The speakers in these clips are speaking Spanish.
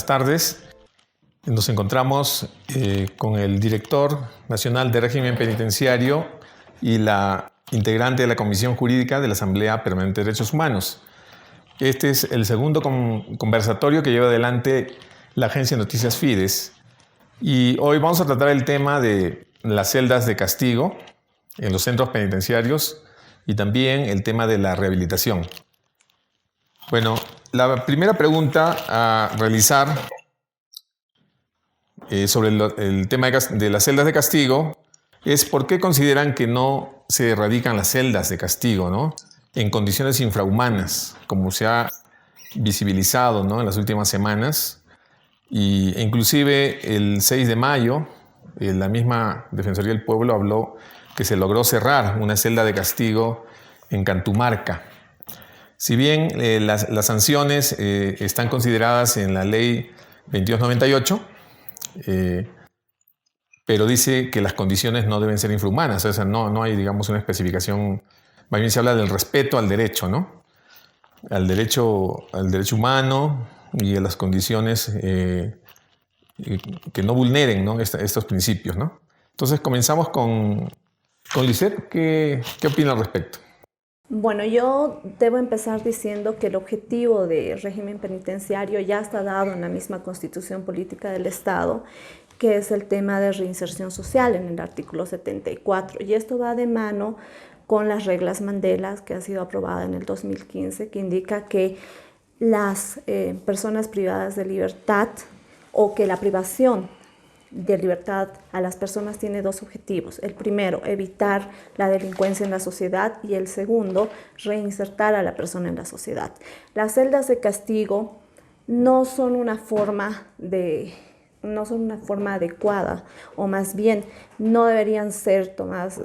buenas tardes. Nos encontramos con el director nacional de régimen penitenciario y la integrante de la Comisión Jurídica de la Asamblea Permanente de Derechos Humanos. Este es el segundo conversatorio que lleva adelante la agencia Noticias Fides. Y hoy vamos a tratar el tema de las celdas de castigo en los centros penitenciarios y también el tema de la rehabilitación. Bueno, la primera pregunta a realizar sobre el tema de las celdas de castigo es por qué consideran que no se erradican las celdas de castigo, ¿no?, en condiciones infrahumanas, como se ha visibilizado, ¿no?, en las últimas semanas. E inclusive el 6 de mayo, la misma Defensoría del Pueblo habló que se logró cerrar una celda de castigo en Cantumarca. Si bien las sanciones están consideradas en la ley 2298, pero dice que las condiciones no deben ser infrahumanas, o sea, no hay, digamos, una especificación, más bien se habla del respeto al derecho, ¿no?, al derecho humano y a las condiciones que no vulneren, ¿no?, estos principios, ¿no? Entonces comenzamos con Lisette. ¿Qué opina al respecto? Bueno, yo debo empezar diciendo que el objetivo de régimen penitenciario ya está dado en la misma Constitución Política del Estado, que es el tema de reinserción social en el artículo 74. Y esto va de mano con las reglas Mandela, que ha sido aprobada en el 2015, que indica que las personas privadas de libertad o que la privación de libertad a las personas tiene dos objetivos. El primero, evitar la delincuencia en la sociedad, y el segundo, reinsertar a la persona en la sociedad. Las celdas de castigo no son una forma adecuada, o más bien no deberían ser tomadas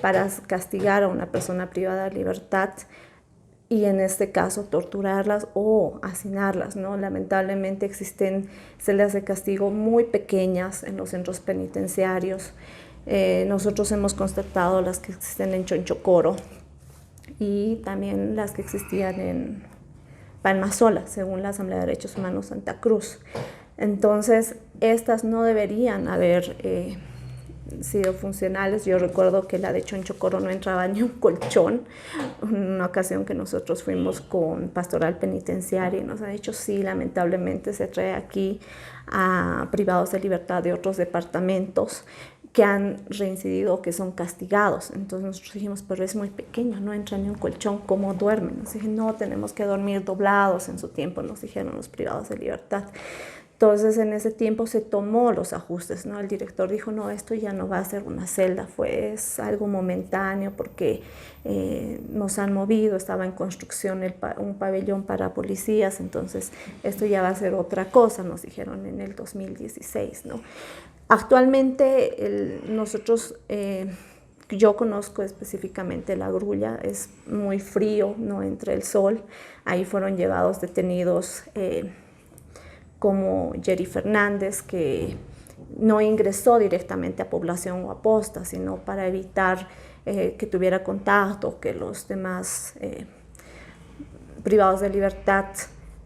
para castigar a una persona privada de libertad y en este caso torturarlas o hacinarlas, ¿no? Lamentablemente existen celdas de castigo muy pequeñas en los centros penitenciarios. Nosotros hemos constatado las que existen en Chonchocoro y también las que existían en Palmasola, según la Asamblea de Derechos Humanos Santa Cruz. Entonces, estas no deberían haber sido funcionales. Yo recuerdo que la de Chonchocoro no entraba ni un colchón. Una ocasión que nosotros fuimos con Pastoral Penitenciaria y nos han dicho, sí, lamentablemente se trae aquí a privados de libertad de otros departamentos que han reincidido o que son castigados. Entonces nosotros dijimos, pero es muy pequeño, no entra ni un colchón, ¿cómo duermen? Nos dijeron, no, tenemos que dormir doblados en su tiempo, nos dijeron los privados de libertad. Entonces en ese tiempo se tomó los ajustes, ¿no? El director dijo, no, esto ya no va a ser una celda, es algo momentáneo porque nos han movido, estaba en construcción un pabellón para policías, entonces esto ya va a ser otra cosa, nos dijeron en el 2016, ¿no? Actualmente yo conozco específicamente La Grulla, es muy frío, no entra el sol, ahí fueron llevados detenidos como Jerry Fernández, que no ingresó directamente a población o a posta, sino para evitar que tuviera contacto, que los demás privados de libertad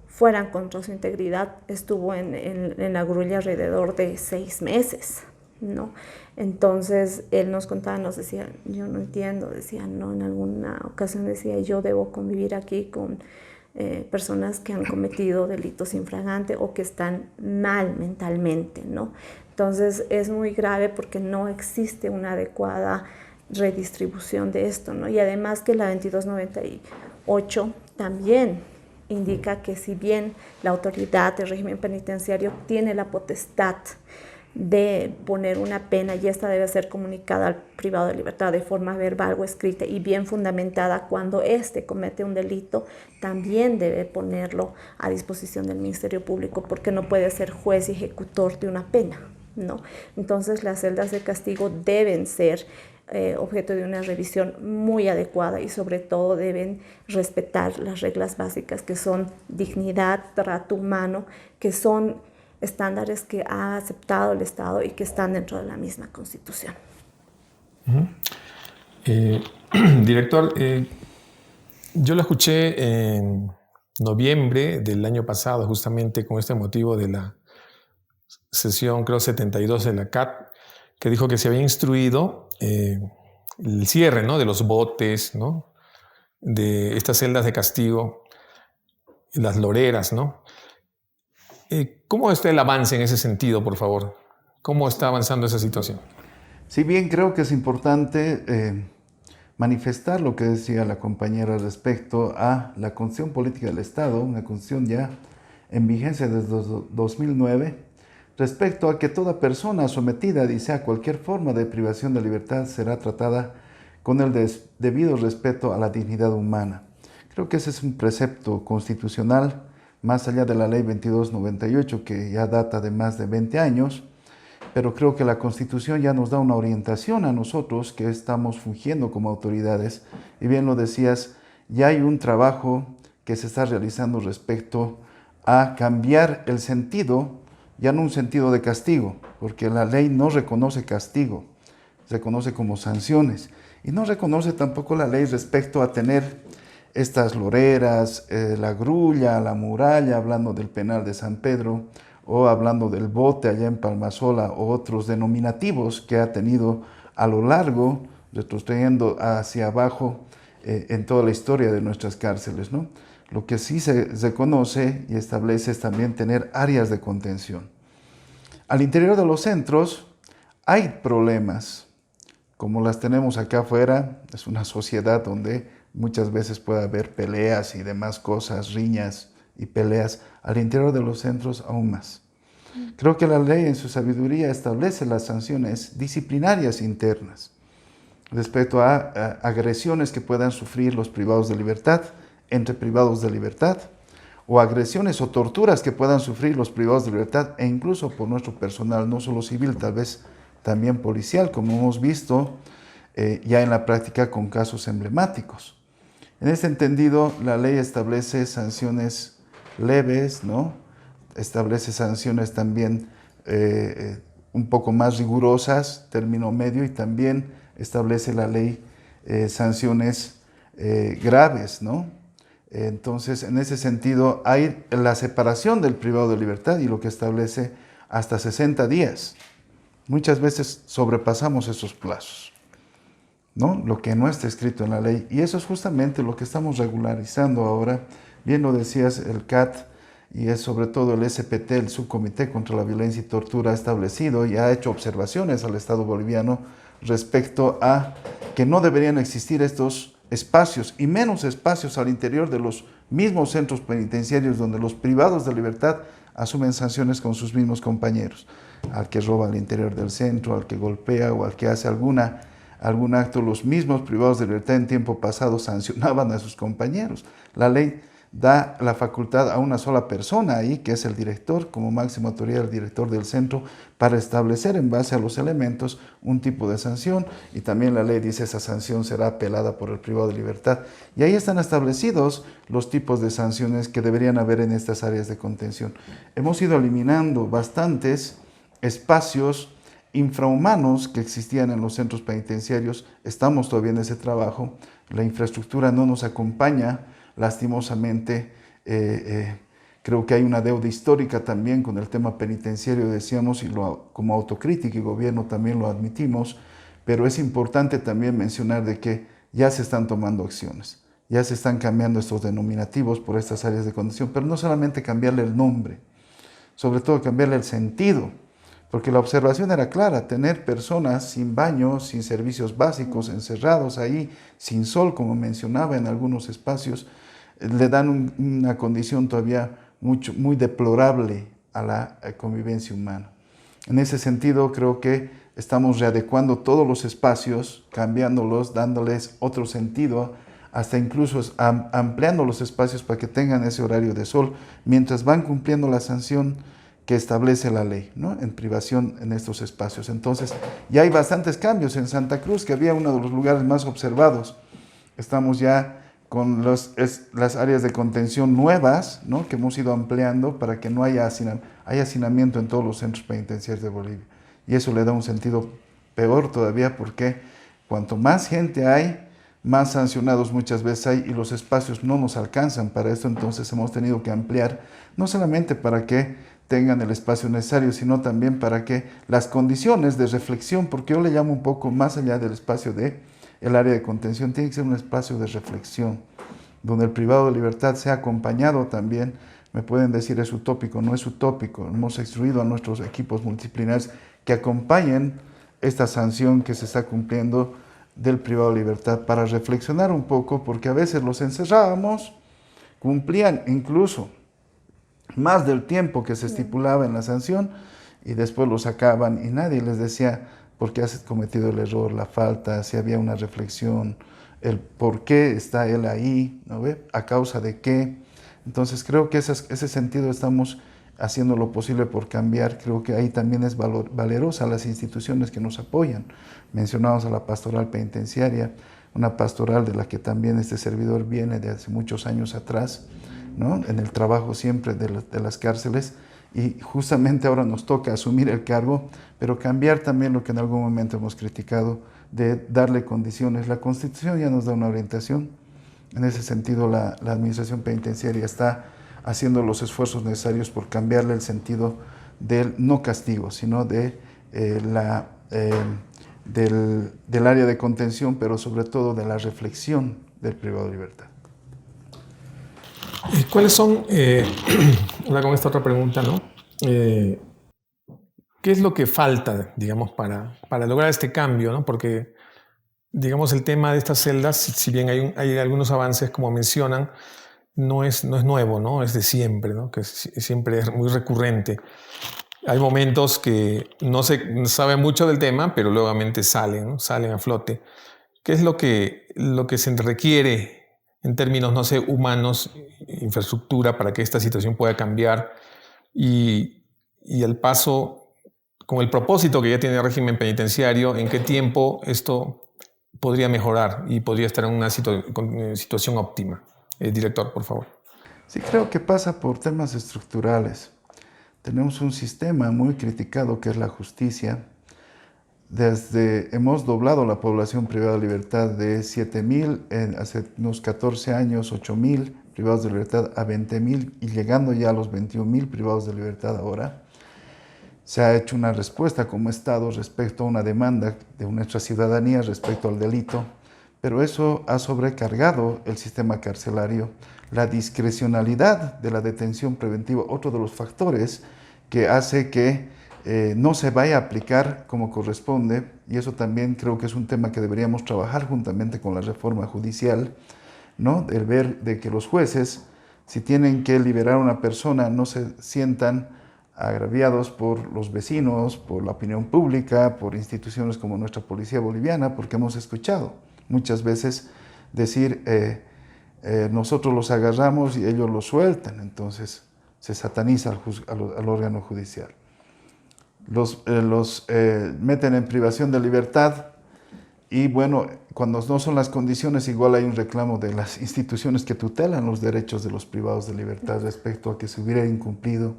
fueran contra su integridad. Estuvo en La Grulla alrededor de 6 meses, ¿no? Entonces él nos contaba, nos decía, yo no entiendo, decía, no, en alguna ocasión decía, yo debo convivir aquí con personas que han cometido delitos infragantes o que están mal mentalmente, ¿no? Entonces es muy grave porque no existe una adecuada redistribución de esto, ¿no? Y además que la 2298 también indica que si bien la autoridad del régimen penitenciario tiene la potestad de poner una pena y esta debe ser comunicada al privado de libertad de forma verbal o escrita y bien fundamentada cuando éste comete un delito, también debe ponerlo a disposición del Ministerio Público porque no puede ser juez y ejecutor de una pena, ¿no? Entonces las celdas de castigo deben ser objeto de una revisión muy adecuada y sobre todo deben respetar las reglas básicas que son dignidad, trato humano, que son estándares que ha aceptado el Estado y que están dentro de la misma Constitución. Director, yo lo escuché noviembre del año pasado, justamente con este motivo de la sesión, creo, 72 de la CAT, que dijo que se había instruido el cierre, ¿no?, de los botes, ¿no?, de estas celdas de castigo, las loreras, ¿no? ¿Cómo está el avance en ese sentido, por favor? ¿Cómo está avanzando esa situación? Si bien creo que es importante manifestar lo que decía la compañera respecto a la Constitución Política del Estado, una Constitución ya en vigencia desde 2009, respecto a que toda persona sometida, dice, a cualquier forma de privación de libertad será tratada con el debido respeto a la dignidad humana. Creo que ese es un precepto constitucional, más allá de la Ley 2298, que ya data de más de 20 años, pero creo que la Constitución ya nos da una orientación a nosotros que estamos fungiendo como autoridades. Y bien lo decías, ya hay un trabajo que se está realizando respecto a cambiar el sentido, ya no un sentido de castigo, porque la ley no reconoce castigo, reconoce como sanciones. Y no reconoce tampoco la ley respecto a tener estas loreras, la grulla, la muralla, hablando del penal de San Pedro, o hablando del bote allá en Palmasola, o otros denominativos que ha tenido a lo largo, retrocediendo hacia abajo en toda la historia de nuestras cárceles, ¿no? Lo que sí se reconoce y establece es también tener áreas de contención. Al interior de los centros hay problemas, como las tenemos acá afuera. Es una sociedad donde muchas veces puede haber peleas y demás cosas, riñas y peleas. Al interior de los centros aún más. Creo que la ley en su sabiduría establece las sanciones disciplinarias internas respecto a agresiones que puedan sufrir los privados de libertad, entre privados de libertad, o agresiones o torturas que puedan sufrir los privados de libertad, e incluso por nuestro personal, no solo civil, tal vez también policial, como hemos visto ya en la práctica con casos emblemáticos. En este entendido, la ley establece sanciones leves, ¿no? Establece sanciones también un poco más rigurosas, término medio, y también establece la ley sanciones graves, ¿no? Entonces, en ese sentido, hay la separación del privado de libertad y lo que establece hasta 60 días. Muchas veces sobrepasamos esos plazos, ¿no? Lo que no está escrito en la ley. Y eso es justamente lo que estamos regularizando ahora. Bien lo decías, el CAT y es sobre todo el SPT, el Subcomité contra la Violencia y Tortura, ha establecido y ha hecho observaciones al Estado boliviano respecto a que no deberían existir estos espacios y menos espacios al interior de los mismos centros penitenciarios donde los privados de libertad asumen sanciones con sus mismos compañeros. Al que roba al interior del centro, al que golpea o al que hace algún acto, los mismos privados de libertad en tiempo pasado sancionaban a sus compañeros. La ley da la facultad a una sola persona ahí, que es el director, como máxima autoridad, el director del centro, para establecer en base a los elementos un tipo de sanción, y también la ley dice esa sanción será apelada por el privado de libertad. Y ahí están establecidos los tipos de sanciones que deberían haber en estas áreas de contención. Hemos ido eliminando bastantes espacios infrahumanos que existían en los centros penitenciarios. Estamos todavía en ese trabajo. La infraestructura no nos acompaña, lastimosamente. Creo que hay una deuda histórica también con el tema penitenciario, decíamos, y como autocrítica y gobierno también lo admitimos, pero es importante también mencionar de que ya se están tomando acciones, ya se están cambiando estos denominativos por estas áreas de contención, pero no solamente cambiarle el nombre, sobre todo cambiarle el sentido, porque la observación era clara: tener personas sin baño, sin servicios básicos, encerrados ahí, sin sol, como mencionaba en algunos espacios, le dan una condición todavía muy deplorable a la convivencia humana. En ese sentido, creo que estamos readecuando todos los espacios, cambiándolos, dándoles otro sentido, hasta incluso ampliando los espacios para que tengan ese horario de sol, mientras van cumpliendo la sanción que establece la ley, ¿no?, en privación en estos espacios. Entonces, ya hay bastantes cambios. En Santa Cruz, que había uno de los lugares más observados, estamos ya con las áreas de contención nuevas, ¿no?, que hemos ido ampliando para que no haya hacinamiento en todos los centros penitenciarios de Bolivia. Y eso le da un sentido peor todavía, porque cuanto más gente hay, más sancionados muchas veces hay y los espacios no nos alcanzan para esto, entonces hemos tenido que ampliar, no solamente para que tengan el espacio necesario, sino también para que las condiciones de reflexión, porque yo le llamo un poco más allá del espacio de el área de contención, tiene que ser un espacio de reflexión, donde el privado de libertad sea acompañado también. Me pueden decir es utópico, no es utópico. Hemos instruido a nuestros equipos multidisciplinarios que acompañen esta sanción que se está cumpliendo del privado de libertad para reflexionar un poco, porque a veces los encerrábamos, cumplían incluso más del tiempo que se estipulaba en la sanción y después los sacaban y nadie les decía por qué has cometido el error, la falta, si había una reflexión, el por qué está él ahí, ¿no ve? A causa de qué. Entonces creo que ese sentido estamos haciendo lo posible por cambiar. Creo que ahí también es valerosa las instituciones que nos apoyan. Mencionamos a la pastoral penitenciaria, una pastoral de la que también este servidor viene de hace muchos años atrás, ¿no? En el trabajo siempre de las cárceles, y justamente ahora nos toca asumir el cargo, pero cambiar también lo que en algún momento hemos criticado, de darle condiciones. La Constitución ya nos da una orientación. En ese sentido, la Administración Penitenciaria está haciendo los esfuerzos necesarios por cambiarle el sentido del no castigo, sino del área de contención, pero sobre todo de la reflexión del privado de libertad. ¿Cuáles son, ahora con esta otra pregunta, ¿no? ¿Qué es lo que falta, digamos, para lograr este cambio, ¿no? Porque, digamos, el tema de estas celdas, si bien hay algunos avances, como mencionan, no es nuevo, ¿no? Es de siempre, ¿no? Que siempre es muy recurrente. Hay momentos que no se sabe mucho del tema, pero luego salen, ¿no? Salen a flote. ¿Qué es lo que se requiere en términos, no sé, humanos, infraestructura, para que esta situación pueda cambiar? Y el paso, con el propósito que ya tiene el régimen penitenciario, ¿en qué tiempo esto podría mejorar y podría estar en una situación óptima? Director, por favor. Sí, creo que pasa por temas estructurales. Tenemos un sistema muy criticado que es la justicia. Hemos doblado la población privada de libertad de 7.000 hace unos 14 años, 8.000 privados de libertad a 20.000 y llegando ya a los 21.000 privados de libertad ahora. Se ha hecho una respuesta como Estado respecto a una demanda de nuestra ciudadanía respecto al delito, pero eso ha sobrecargado el sistema carcelario. La discrecionalidad de la detención preventiva, otro de los factores que hace que no se vaya a aplicar como corresponde, y eso también creo que es un tema que deberíamos trabajar juntamente con la reforma judicial, ¿no? El ver de que los jueces, si tienen que liberar a una persona, no se sientan agraviados por los vecinos, por la opinión pública, por instituciones como nuestra policía boliviana, porque hemos escuchado muchas veces decir nosotros los agarramos y ellos los sueltan, entonces se sataniza al órgano judicial. Los meten en privación de libertad y bueno, cuando no son las condiciones, igual hay un reclamo de las instituciones que tutelan los derechos de los privados de libertad respecto a que se hubiera incumplido.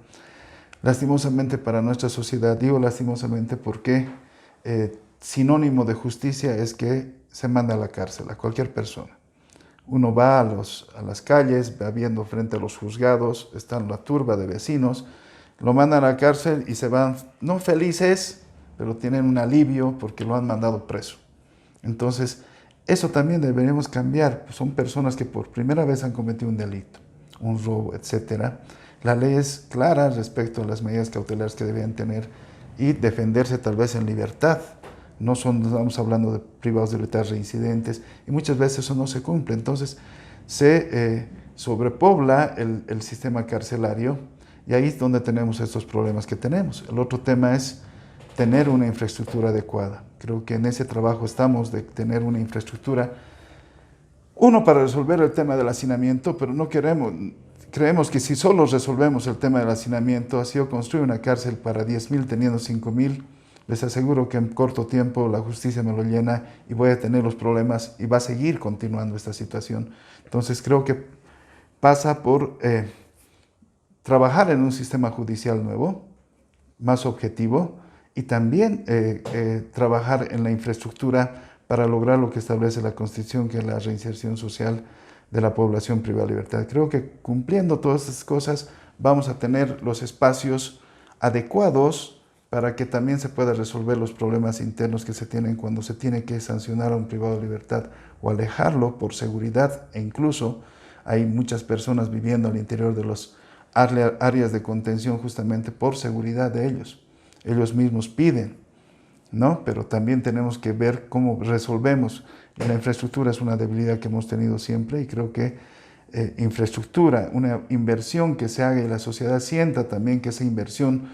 Lastimosamente para nuestra sociedad, digo lastimosamente porque sinónimo de justicia es que se manda a la cárcel a cualquier persona. Uno va a las calles, va viendo frente a los juzgados, está en la turba de vecinos, lo mandan a la cárcel y se van, no felices, pero tienen un alivio porque lo han mandado preso. Entonces, eso también deberíamos cambiar. Son personas que por primera vez han cometido un delito, un robo, etc. La ley es clara respecto a las medidas cautelares que deben tener y defenderse tal vez en libertad. No estamos hablando de privados de libertad reincidentes y muchas veces eso no se cumple. Entonces, se sobrepobla el sistema carcelario y ahí es donde tenemos estos problemas que tenemos. El otro tema es tener una infraestructura adecuada. Creo que en ese trabajo estamos de tener una infraestructura, uno para resolver el tema del hacinamiento, pero no creemos que si solo resolvemos el tema del hacinamiento, así yo construyo una cárcel para 10.000 teniendo 5.000, les aseguro que en corto tiempo la justicia me lo llena y voy a tener los problemas y va a seguir continuando esta situación. Entonces creo que pasa por trabajar en un sistema judicial nuevo, más objetivo, y también trabajar en la infraestructura para lograr lo que establece la Constitución, que es la reinserción social de la población privada de libertad. Creo que cumpliendo todas estas cosas vamos a tener los espacios adecuados para que también se pueda resolver los problemas internos que se tienen cuando se tiene que sancionar a un privado de libertad o alejarlo por seguridad, e incluso hay muchas personas viviendo al interior de las áreas de contención justamente por seguridad de ellos. Ellos mismos piden, ¿no? Pero también tenemos que ver cómo resolvemos. Y la infraestructura es una debilidad que hemos tenido siempre, y creo que infraestructura, una inversión que se haga y la sociedad sienta también que esa inversión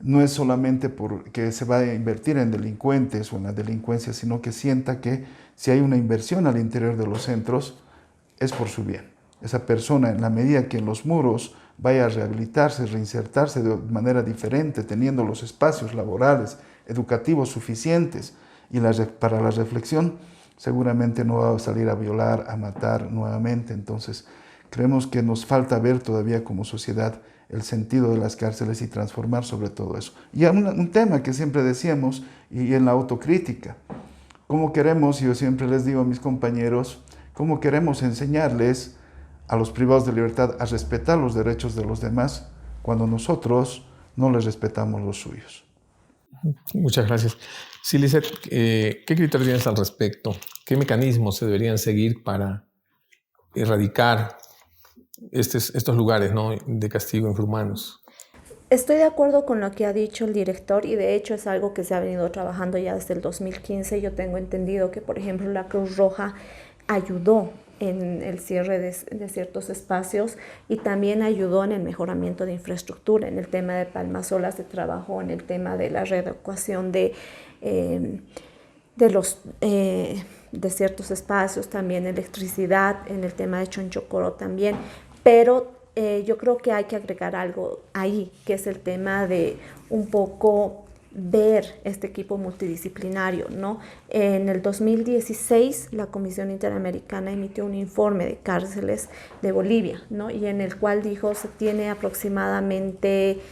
no es solamente porque se va a invertir en delincuentes o en la delincuencia, sino que sienta que si hay una inversión al interior de los centros, es por su bien. Esa persona, en la medida que en los muros vaya a rehabilitarse, reinsertarse de manera diferente, teniendo los espacios laborales, educativos suficientes y para la reflexión, seguramente no va a salir a violar, a matar nuevamente. Entonces, creemos que nos falta ver todavía como sociedad el sentido de las cárceles y transformar sobre todo eso. Y un tema que siempre decíamos, y en la autocrítica, ¿cómo queremos, y yo siempre les digo a mis compañeros, cómo queremos enseñarles a los privados de libertad a respetar los derechos de los demás cuando nosotros no les respetamos los suyos? Muchas gracias. Sí, Lizeth, ¿qué criterios tienes al respecto? ¿Qué mecanismos se deberían seguir para erradicar estos lugares, ¿no?, de castigo infrahumanos? Estoy de acuerdo con lo que ha dicho el director, y de hecho es algo que se ha venido trabajando ya desde el 2015. Yo tengo entendido que, por ejemplo, la Cruz Roja ayudó en el cierre de ciertos espacios y también ayudó en el mejoramiento de infraestructura. En el tema de Palmasola se trabajó en el tema de la readecuación de ciertos espacios, también electricidad, en el tema de Chonchocoro también, pero yo creo que hay que agregar algo ahí, que es el tema de un poco ver este equipo multidisciplinario, ¿no? En el 2016 la Comisión Interamericana emitió un informe de cárceles de Bolivia, ¿no?, y en el cual dijo se tiene aproximadamente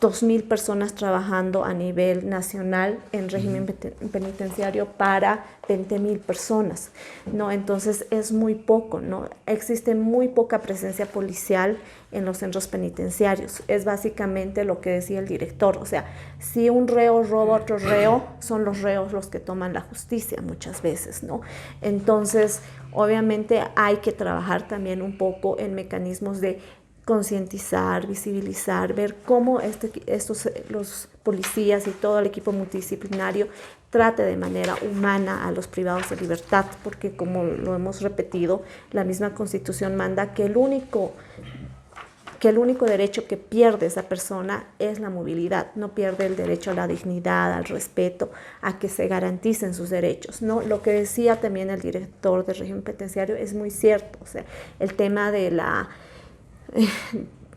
2.000 personas trabajando a nivel nacional en régimen penitenciario para 20.000 personas, ¿no? Entonces es muy poco, ¿no? Existe muy poca presencia policial en los centros penitenciarios. Es básicamente lo que decía el director, o sea, si un reo roba a otro reo, son los reos los que toman la justicia muchas veces, ¿no? Entonces, obviamente hay que trabajar también un poco en mecanismos de concientizar, visibilizar, ver cómo los policías y todo el equipo multidisciplinario trate de manera humana a los privados de libertad, porque como lo hemos repetido, la misma Constitución manda que el único derecho que pierde esa persona es la movilidad, no pierde el derecho a la dignidad, al respeto, a que se garanticen sus derechos, ¿no? Lo que decía también el director del régimen penitenciario es muy cierto, o sea, el tema de la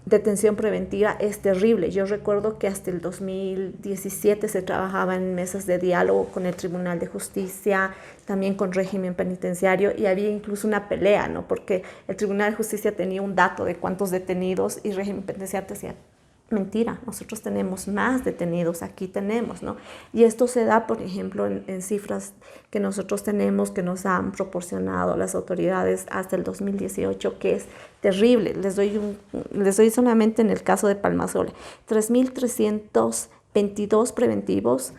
detención preventiva es terrible. Yo recuerdo que hasta el 2017 se trabajaba en mesas de diálogo con el Tribunal de Justicia, también con régimen penitenciario, y había incluso una pelea, ¿no?, porque el Tribunal de Justicia tenía un dato de cuántos detenidos y régimen penitenciario decía, mentira, nosotros tenemos más detenidos, aquí tenemos, ¿no? Y esto se da, por ejemplo, en cifras que nosotros tenemos, que nos han proporcionado las autoridades hasta el 2018, que es terrible. Les doy solamente en el caso de Palmasola, 3.322 preventivos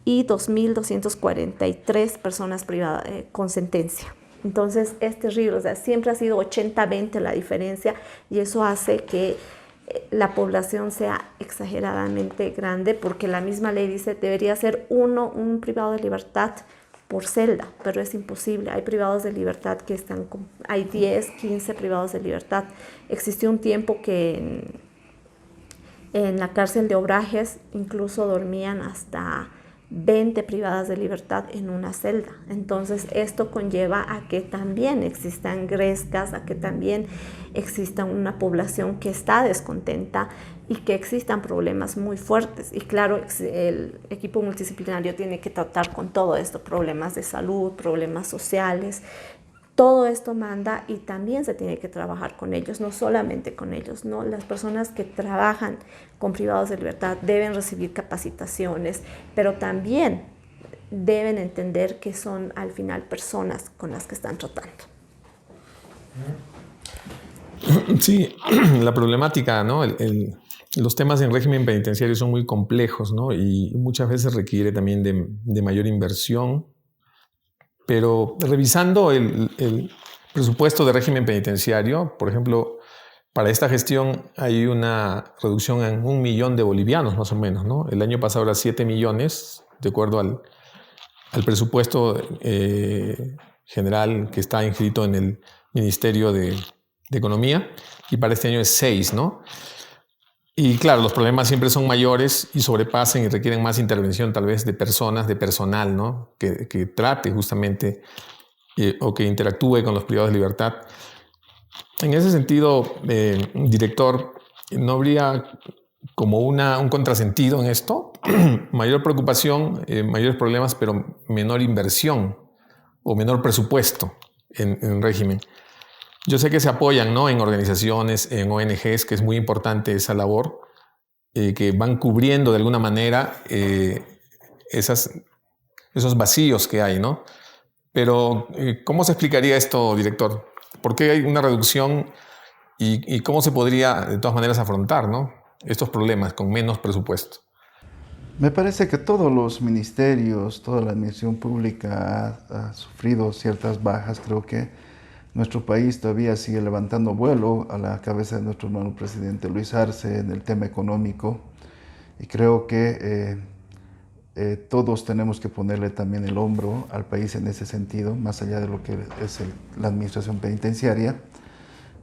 y 2.243 personas privadas con sentencia. Entonces es terrible, o sea, siempre ha sido 80-20 la diferencia, y eso hace que la población sea exageradamente grande, porque la misma ley dice debería ser un privado de libertad por celda, pero es imposible. Hay privados de libertad que hay 10, 15 privados de libertad. Existió un tiempo que en la cárcel de Obrajes incluso dormían hasta 20 privadas de libertad en una celda. Entonces esto conlleva a que también existan grescas, a que también exista una población que está descontenta y que existan problemas muy fuertes. Y claro, el equipo multidisciplinario tiene que tratar con todo esto, problemas de salud, problemas sociales. Todo esto manda, y también se tiene que trabajar con ellos, no solamente con ellos, ¿no? Las personas que trabajan con privados de libertad deben recibir capacitaciones, pero también deben entender que son al final personas con las que están tratando. Sí, la problemática, ¿no? Los temas en régimen penitenciario son muy complejos, ¿no? Y muchas veces requiere también de mayor inversión. Pero revisando el presupuesto de régimen penitenciario, por ejemplo, para esta gestión hay una reducción en 1 millón de bolivianos, más o menos, ¿no? El año pasado era 7 millones, de acuerdo al presupuesto general que está inscrito en el Ministerio de Economía, y para este año es 6, ¿no? Y claro, los problemas siempre son mayores y sobrepasan y requieren más intervención tal vez de personas, de personal, ¿no? Que trate justamente o que interactúe con los privados de libertad. En ese sentido, director, ¿no habría como un contrasentido en esto? Mayor preocupación, mayores problemas, pero menor inversión o menor presupuesto en régimen. Yo sé que se apoyan, ¿no? En organizaciones, en ONGs, que es muy importante esa labor, que van cubriendo de alguna manera esos vacíos que hay, ¿no? Pero, ¿cómo se explicaría esto, director? ¿Por qué hay una reducción y cómo se podría, de todas maneras, afrontar, ¿no? Estos problemas con menos presupuesto? Me parece que todos los ministerios, toda la administración pública ha sufrido ciertas bajas. Creo que nuestro país todavía sigue levantando vuelo a la cabeza de nuestro hermano presidente Luis Arce en el tema económico, y creo que todos tenemos que ponerle también el hombro al país en ese sentido, más allá de lo que es la administración penitenciaria.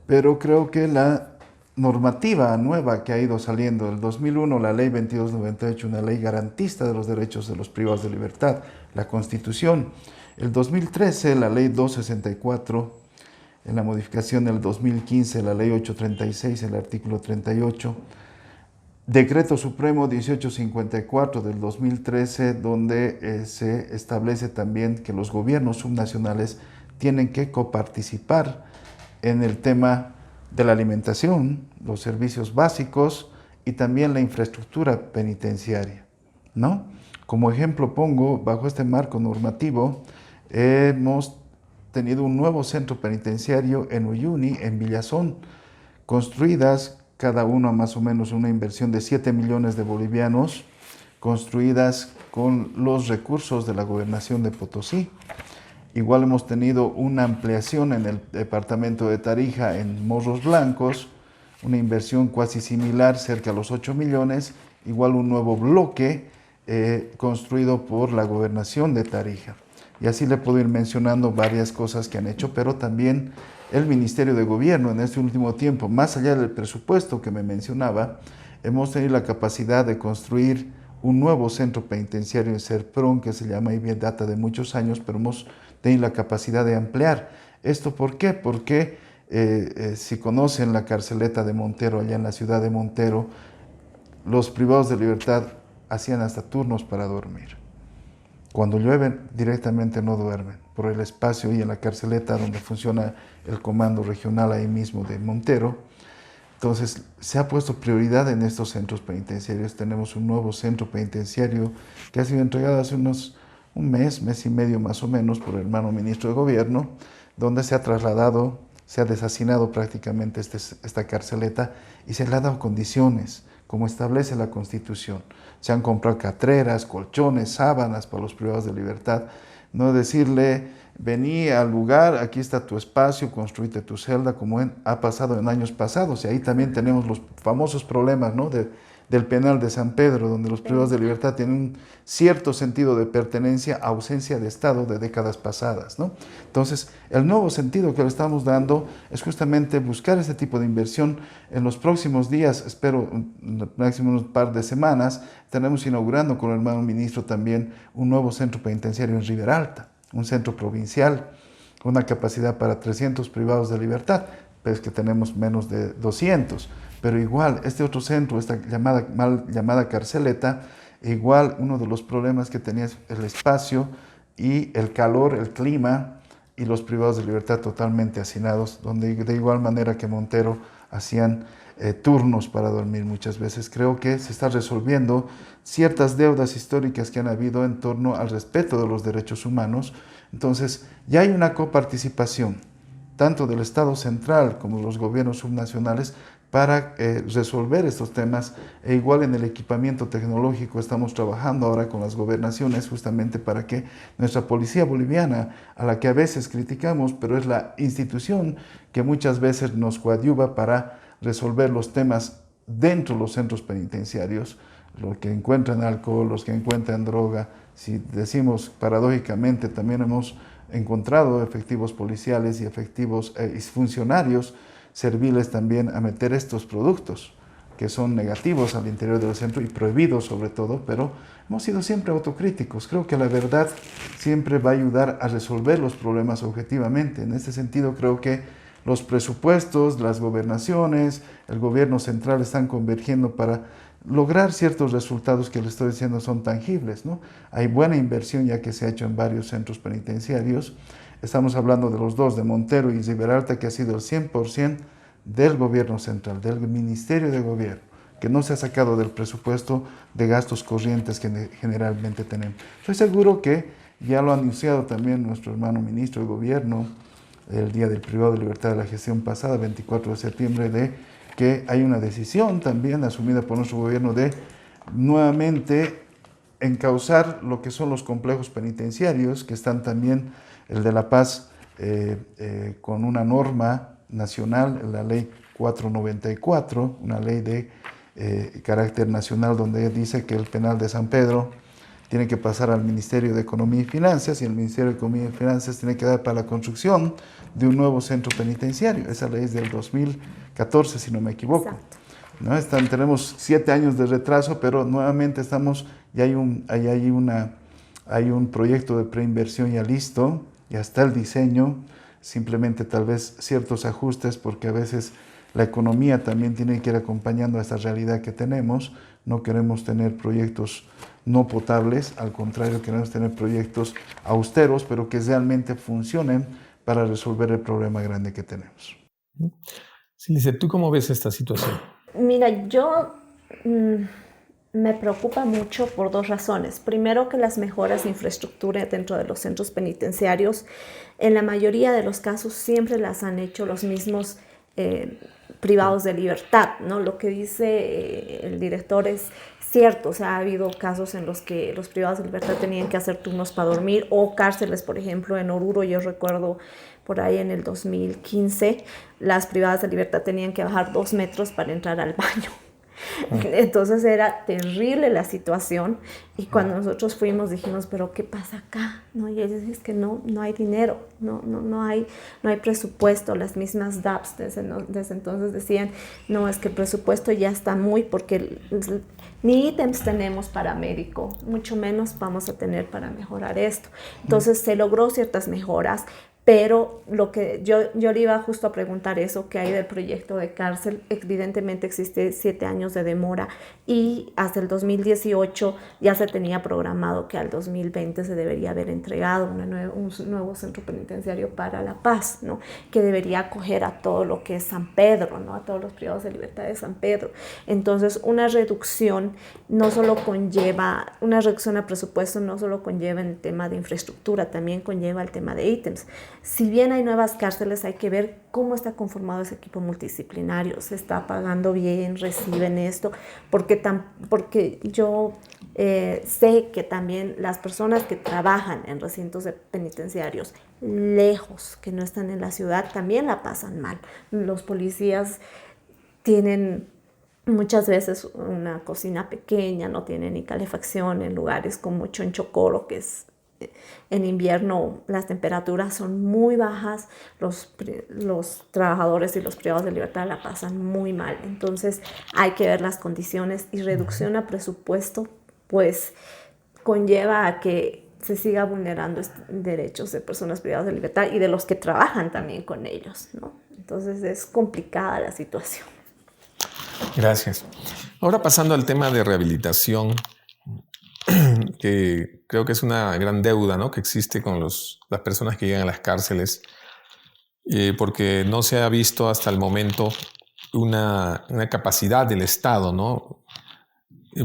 Pero creo que la normativa nueva que ha ido saliendo, el 2001, la ley 2298, una ley garantista de los derechos de los privados de libertad, la Constitución; el 2013, la ley 264, en la modificación del 2015, la ley 836, el artículo 38, Decreto Supremo 1854 del 2013, donde se establece también que los gobiernos subnacionales tienen que coparticipar en el tema de la alimentación, los servicios básicos y también la infraestructura penitenciaria, ¿no? Como ejemplo pongo, bajo este marco normativo, hemos tenido un nuevo centro penitenciario en Uyuni, en Villazón, construidas cada uno más o menos una inversión de 7 millones de bolivianos, construidas con los recursos de la gobernación de Potosí. Igual hemos tenido una ampliación en el departamento de Tarija, en Morros Blancos, una inversión casi similar, cerca de los 8 millones, igual un nuevo bloque construido por la gobernación de Tarija. Y así le puedo ir mencionando varias cosas que han hecho, pero también el Ministerio de Gobierno en este último tiempo, más allá del presupuesto que me mencionaba, hemos tenido la capacidad de construir un nuevo centro penitenciario en Serprón, que se llama, y bien data de muchos años, pero hemos tenido la capacidad de ampliar. ¿Esto por qué? Porque si conocen la carceleta de Montero, allá en la ciudad de Montero, los privados de libertad hacían hasta turnos para dormir. Cuando llueve, directamente no duermen, por el espacio y en la carceleta donde funciona el comando regional ahí mismo de Montero. Entonces, se ha puesto prioridad en estos centros penitenciarios. Tenemos un nuevo centro penitenciario que ha sido entregado hace un mes y medio más o menos, por el hermano ministro de Gobierno, donde se ha trasladado, se ha deshacinado prácticamente esta carceleta y se le ha dado condiciones, como establece la Constitución. Se han comprado catreras, colchones, sábanas para los privados de libertad. No decirle, vení al lugar, aquí está tu espacio, construite tu celda, como ha pasado en años pasados. Y ahí también tenemos los famosos problemas, ¿no?, del penal de San Pedro, donde los privados de libertad tienen un cierto sentido de pertenencia, ausencia de Estado de décadas pasadas, ¿no? Entonces, el nuevo sentido que le estamos dando es justamente buscar este tipo de inversión. En los próximos días, espero, máximo un par de semanas, estaremos inaugurando con el hermano ministro también un nuevo centro penitenciario en Riberalta, un centro provincial, con una capacidad para 300 privados de libertad, pues que tenemos menos de 200. Pero igual, este otro centro, esta mal llamada carceleta, igual uno de los problemas que tenía es el espacio y el calor, el clima, y los privados de libertad totalmente hacinados, donde de igual manera que Montero hacían turnos para dormir muchas veces. Creo que se está resolviendo ciertas deudas históricas que han habido en torno al respeto de los derechos humanos. Entonces, ya hay una coparticipación, tanto del Estado central como de los gobiernos subnacionales, para resolver estos temas. E igual en el equipamiento tecnológico estamos trabajando ahora con las gobernaciones justamente para que nuestra policía boliviana, a la que a veces criticamos, pero es la institución que muchas veces nos coadyuva para resolver los temas dentro de los centros penitenciarios, los que encuentran alcohol, los que encuentran droga. Si decimos paradójicamente, también hemos encontrado efectivos policiales y efectivos funcionarios serviles también a meter estos productos que son negativos al interior del centro y prohibidos sobre todo, pero hemos sido siempre autocríticos. Creo que la verdad siempre va a ayudar a resolver los problemas objetivamente. En este sentido, creo que los presupuestos, las gobernaciones, el gobierno central están convergiendo para lograr ciertos resultados que les estoy diciendo son tangibles, ¿no? Hay buena inversión ya que se ha hecho en varios centros penitenciarios. Estamos hablando de los dos, de Montero y Riberalta, que ha sido el 100% del gobierno central, del Ministerio de Gobierno, que no se ha sacado del presupuesto de gastos corrientes que generalmente tenemos. Estoy seguro que ya lo ha anunciado también nuestro hermano ministro de Gobierno el día del privado de libertad de la gestión pasada, 24 de septiembre, de que hay una decisión también asumida por nuestro gobierno de nuevamente encauzar lo que son los complejos penitenciarios, que están también el de La Paz con una norma nacional, la ley 494, una ley de carácter nacional donde dice que el penal de San Pedro tiene que pasar al Ministerio de Economía y Finanzas y el Ministerio de Economía y Finanzas tiene que dar para la construcción de un nuevo centro penitenciario. Esa ley es del 2014, si no me equivoco. Exacto. ¿No? Tenemos 7 años de retraso, pero nuevamente ya hay un proyecto de preinversión ya listo, ya está el diseño, simplemente tal vez ciertos ajustes porque a veces la economía también tiene que ir acompañando a esta realidad que tenemos. No queremos tener proyectos no potables, al contrario, queremos tener proyectos austeros, pero que realmente funcionen para resolver el problema grande que tenemos. Silice, ¿tú cómo ves esta situación? Mira, yo me preocupa mucho por dos razones. Primero, que las mejoras de infraestructura dentro de los centros penitenciarios, en la mayoría de los casos, siempre las han hecho los mismos privados de libertad, ¿no? Lo que dice el director es cierto. O sea, ha habido casos en los que los privados de libertad tenían que hacer turnos para dormir, o cárceles, por ejemplo, en Oruro. Yo recuerdo por ahí en el 2015, las privadas de libertad tenían que bajar 2 metros para entrar al baño. Entonces era terrible la situación, y cuando nosotros fuimos dijimos, pero ¿qué pasa acá? ¿No? Y ellos dicen que no hay dinero, no hay presupuesto. Las mismas DAPs desde entonces decían, no, es que el presupuesto ya está porque ni ítems tenemos para médico, mucho menos vamos a tener para mejorar esto. Entonces se logró ciertas mejoras, pero lo que yo le iba justo a preguntar eso, ¿qué hay del proyecto de cárcel? Evidentemente existe 7 años de demora, y hasta el 2018 ya se tenía programado que al 2020 se debería haber entregado un nuevo centro penitenciario para La Paz, ¿no? Que debería acoger a todo lo que es San Pedro, ¿no? A todos los privados de libertad de San Pedro. Entonces, una reducción a presupuesto no solo conlleva el tema de infraestructura, también conlleva el tema de ítems. Si bien hay nuevas cárceles, hay que ver cómo está conformado ese equipo multidisciplinario. ¿Se está pagando bien? ¿Reciben esto? Porque yo sé que también las personas que trabajan en recintos penitenciarios lejos, que no están en la ciudad, también la pasan mal. Los policías tienen muchas veces una cocina pequeña, no tienen ni calefacción, en lugares como Chonchocoro, que es en invierno las temperaturas son muy bajas, los trabajadores y los privados de libertad la pasan muy mal. Entonces hay que ver las condiciones, y reducción a presupuesto pues conlleva a que se siga vulnerando derechos de personas privadas de libertad y de los que trabajan también con ellos, ¿no? Entonces es complicada la situación. Gracias. Ahora pasando al tema de rehabilitación, que creo que es una gran deuda, ¿no?, que existe con las personas que llegan a las cárceles, porque no se ha visto hasta el momento una capacidad del Estado, ¿no?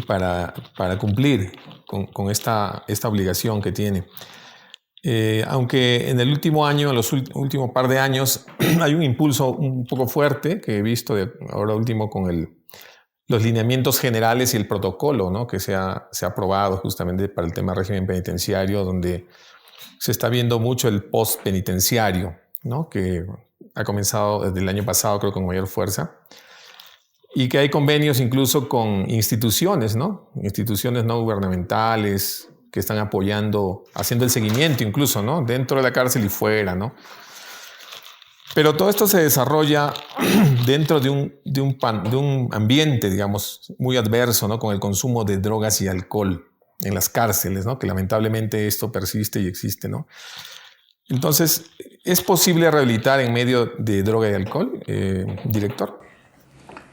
Para cumplir con esta obligación que tiene. Aunque en el último año, en los últimos par de años, hay un impulso un poco fuerte que he visto ahora último con los lineamientos generales y el protocolo, ¿no? Que se ha aprobado justamente para el tema del régimen penitenciario, donde se está viendo mucho el post-penitenciario, ¿no? Que ha comenzado desde el año pasado, creo, con mayor fuerza. Y que hay convenios incluso con instituciones, ¿no? Instituciones no gubernamentales que están apoyando, haciendo el seguimiento incluso, ¿no? Dentro de la cárcel y fuera, ¿no? Pero todo esto se desarrolla dentro de un ambiente, digamos, muy adverso, ¿no? Con el consumo de drogas y alcohol en las cárceles, ¿no? Que lamentablemente esto persiste y existe, ¿no? Entonces, ¿es posible rehabilitar en medio de droga y alcohol, director?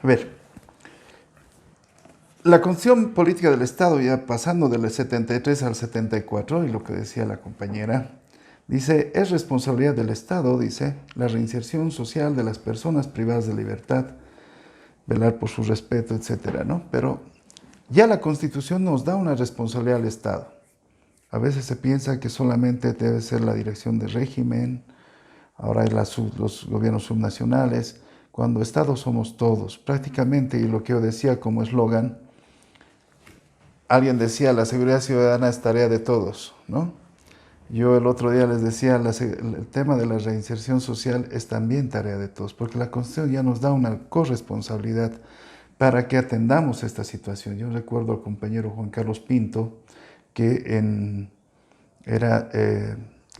A ver, la constitución política del Estado, ya pasando del 73 al 74, y lo que decía la compañera, dice, es responsabilidad del Estado, dice, la reinserción social de las personas privadas de libertad, velar por su respeto, etcétera, ¿no? Pero ya la Constitución nos da una responsabilidad al Estado. A veces se piensa que solamente debe ser la dirección de régimen, ahora hay los gobiernos subnacionales, cuando Estado somos todos, prácticamente, y lo que yo decía como eslogan, alguien decía, la seguridad ciudadana es tarea de todos, ¿no? Yo el otro día les decía, el tema de la reinserción social es también tarea de todos, porque la Constitución ya nos da una corresponsabilidad para que atendamos esta situación. Yo recuerdo al compañero Juan Carlos Pinto, que era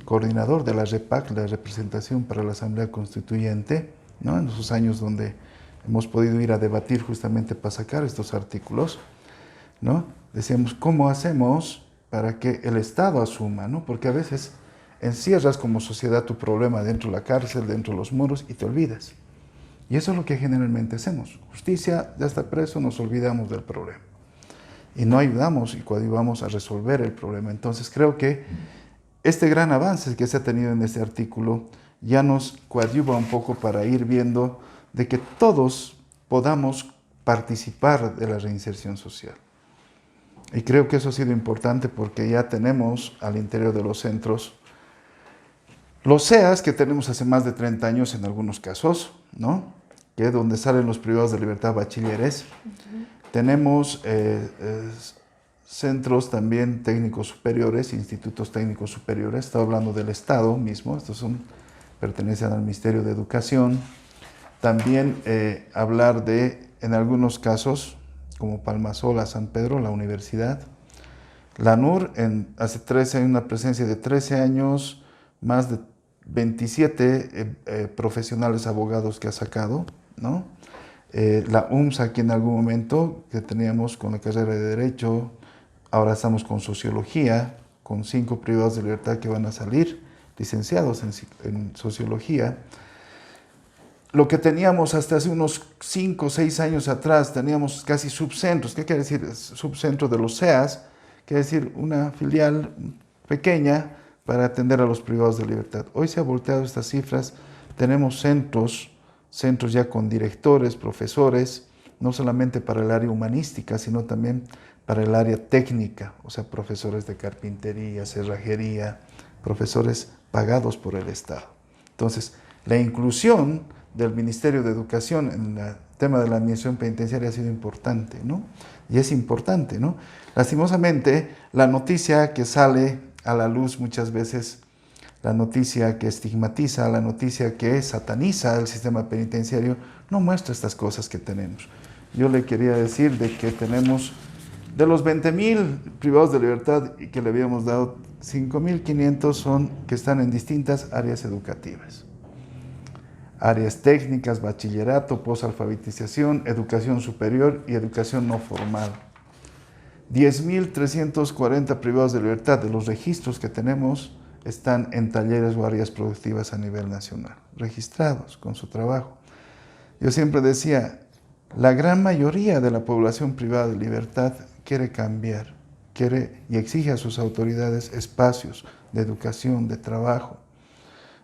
coordinador de la REPAC, la representación para la Asamblea Constituyente, ¿no? En esos años donde hemos podido ir a debatir justamente para sacar estos artículos, ¿no? Decíamos, ¿cómo hacemos para que el Estado asuma, ¿no? Porque a veces encierras como sociedad tu problema dentro de la cárcel, dentro de los muros y te olvidas. Y eso es lo que generalmente hacemos. Justicia, ya está preso, nos olvidamos del problema. Y no ayudamos y coadyuvamos a resolver el problema. Entonces creo que este gran avance que se ha tenido en este artículo ya nos coadyuva un poco para ir viendo de que todos podamos participar de la reinserción social. Y creo que eso ha sido importante porque ya tenemos al interior de los centros los CEAS que tenemos hace más de 30 años en algunos casos, ¿no? Que es donde salen los privados de libertad bachilleres. Tenemos centros también técnicos superiores, institutos técnicos superiores. Estoy hablando del Estado mismo, estos pertenecen al Ministerio de Educación. También hablar de, en algunos casos, como Palmasola, San Pedro, la universidad. La NUR, hace 13 hay una presencia de 13 años, más de 27 profesionales abogados que ha sacado, ¿no? La UMS aquí en algún momento, que teníamos con la carrera de Derecho, ahora estamos con Sociología, con 5 privados de libertad que van a salir, licenciados en Sociología. Lo que teníamos hasta hace unos 5 o 6 años atrás, teníamos casi subcentros. ¿Qué quiere decir subcentro de los CEAS? Quiere decir una filial pequeña para atender a los privados de libertad. Hoy se ha volteado estas cifras, tenemos centros ya con directores, profesores, no solamente para el área humanística, sino también para el área técnica, o sea, profesores de carpintería, cerrajería, profesores pagados por el Estado. Entonces, la inclusión del Ministerio de Educación en el tema de la administración penitenciaria ha sido importante, ¿no? Y es importante, ¿no? Lastimosamente, la noticia que sale a la luz muchas veces, la noticia que estigmatiza, la noticia que sataniza el sistema penitenciario, no muestra estas cosas que tenemos. Yo le quería decir de que tenemos, de los 20,000 privados de libertad que le habíamos dado, 5,500 son que están en distintas áreas educativas. Áreas técnicas, bachillerato, posalfabetización, educación superior y educación no formal. 10,340 privados de libertad de los registros que tenemos están en talleres o áreas productivas a nivel nacional, registrados con su trabajo. Yo siempre decía, la gran mayoría de la población privada de libertad quiere cambiar, quiere y exige a sus autoridades espacios de educación, de trabajo.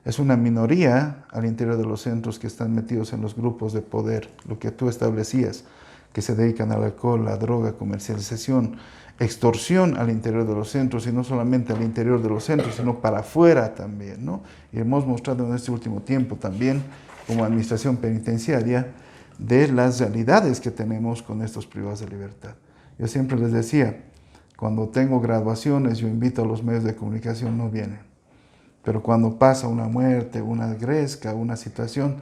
Es una minoría al interior de los centros que están metidos en los grupos de poder, lo que tú establecías, que se dedican al alcohol, la droga, comercialización, extorsión al interior de los centros, y no solamente al interior de los centros, sino para afuera también, ¿no? Y hemos mostrado en este último tiempo también, como administración penitenciaria, de las realidades que tenemos con estos privados de libertad. Yo siempre les decía, cuando tengo graduaciones, yo invito a los medios de comunicación, no vienen. Pero cuando pasa una muerte, una gresca, una situación,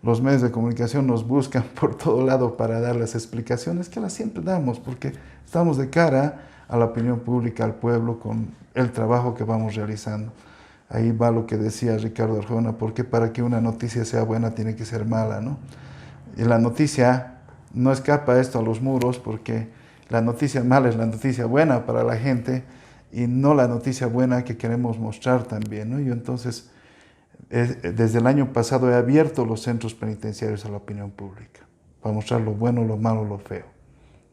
los medios de comunicación nos buscan por todo lado para dar las explicaciones que las siempre damos, porque estamos de cara a la opinión pública, al pueblo, con el trabajo que vamos realizando. Ahí va lo que decía Ricardo Arjona, porque para que una noticia sea buena tiene que ser mala, ¿no? Y la noticia no escapa esto a los muros, porque la noticia mala es la noticia buena para la gente y no la noticia buena que queremos mostrar también, ¿no? Yo entonces, desde el año pasado he abierto los centros penitenciarios a la opinión pública para mostrar lo bueno, lo malo, lo feo.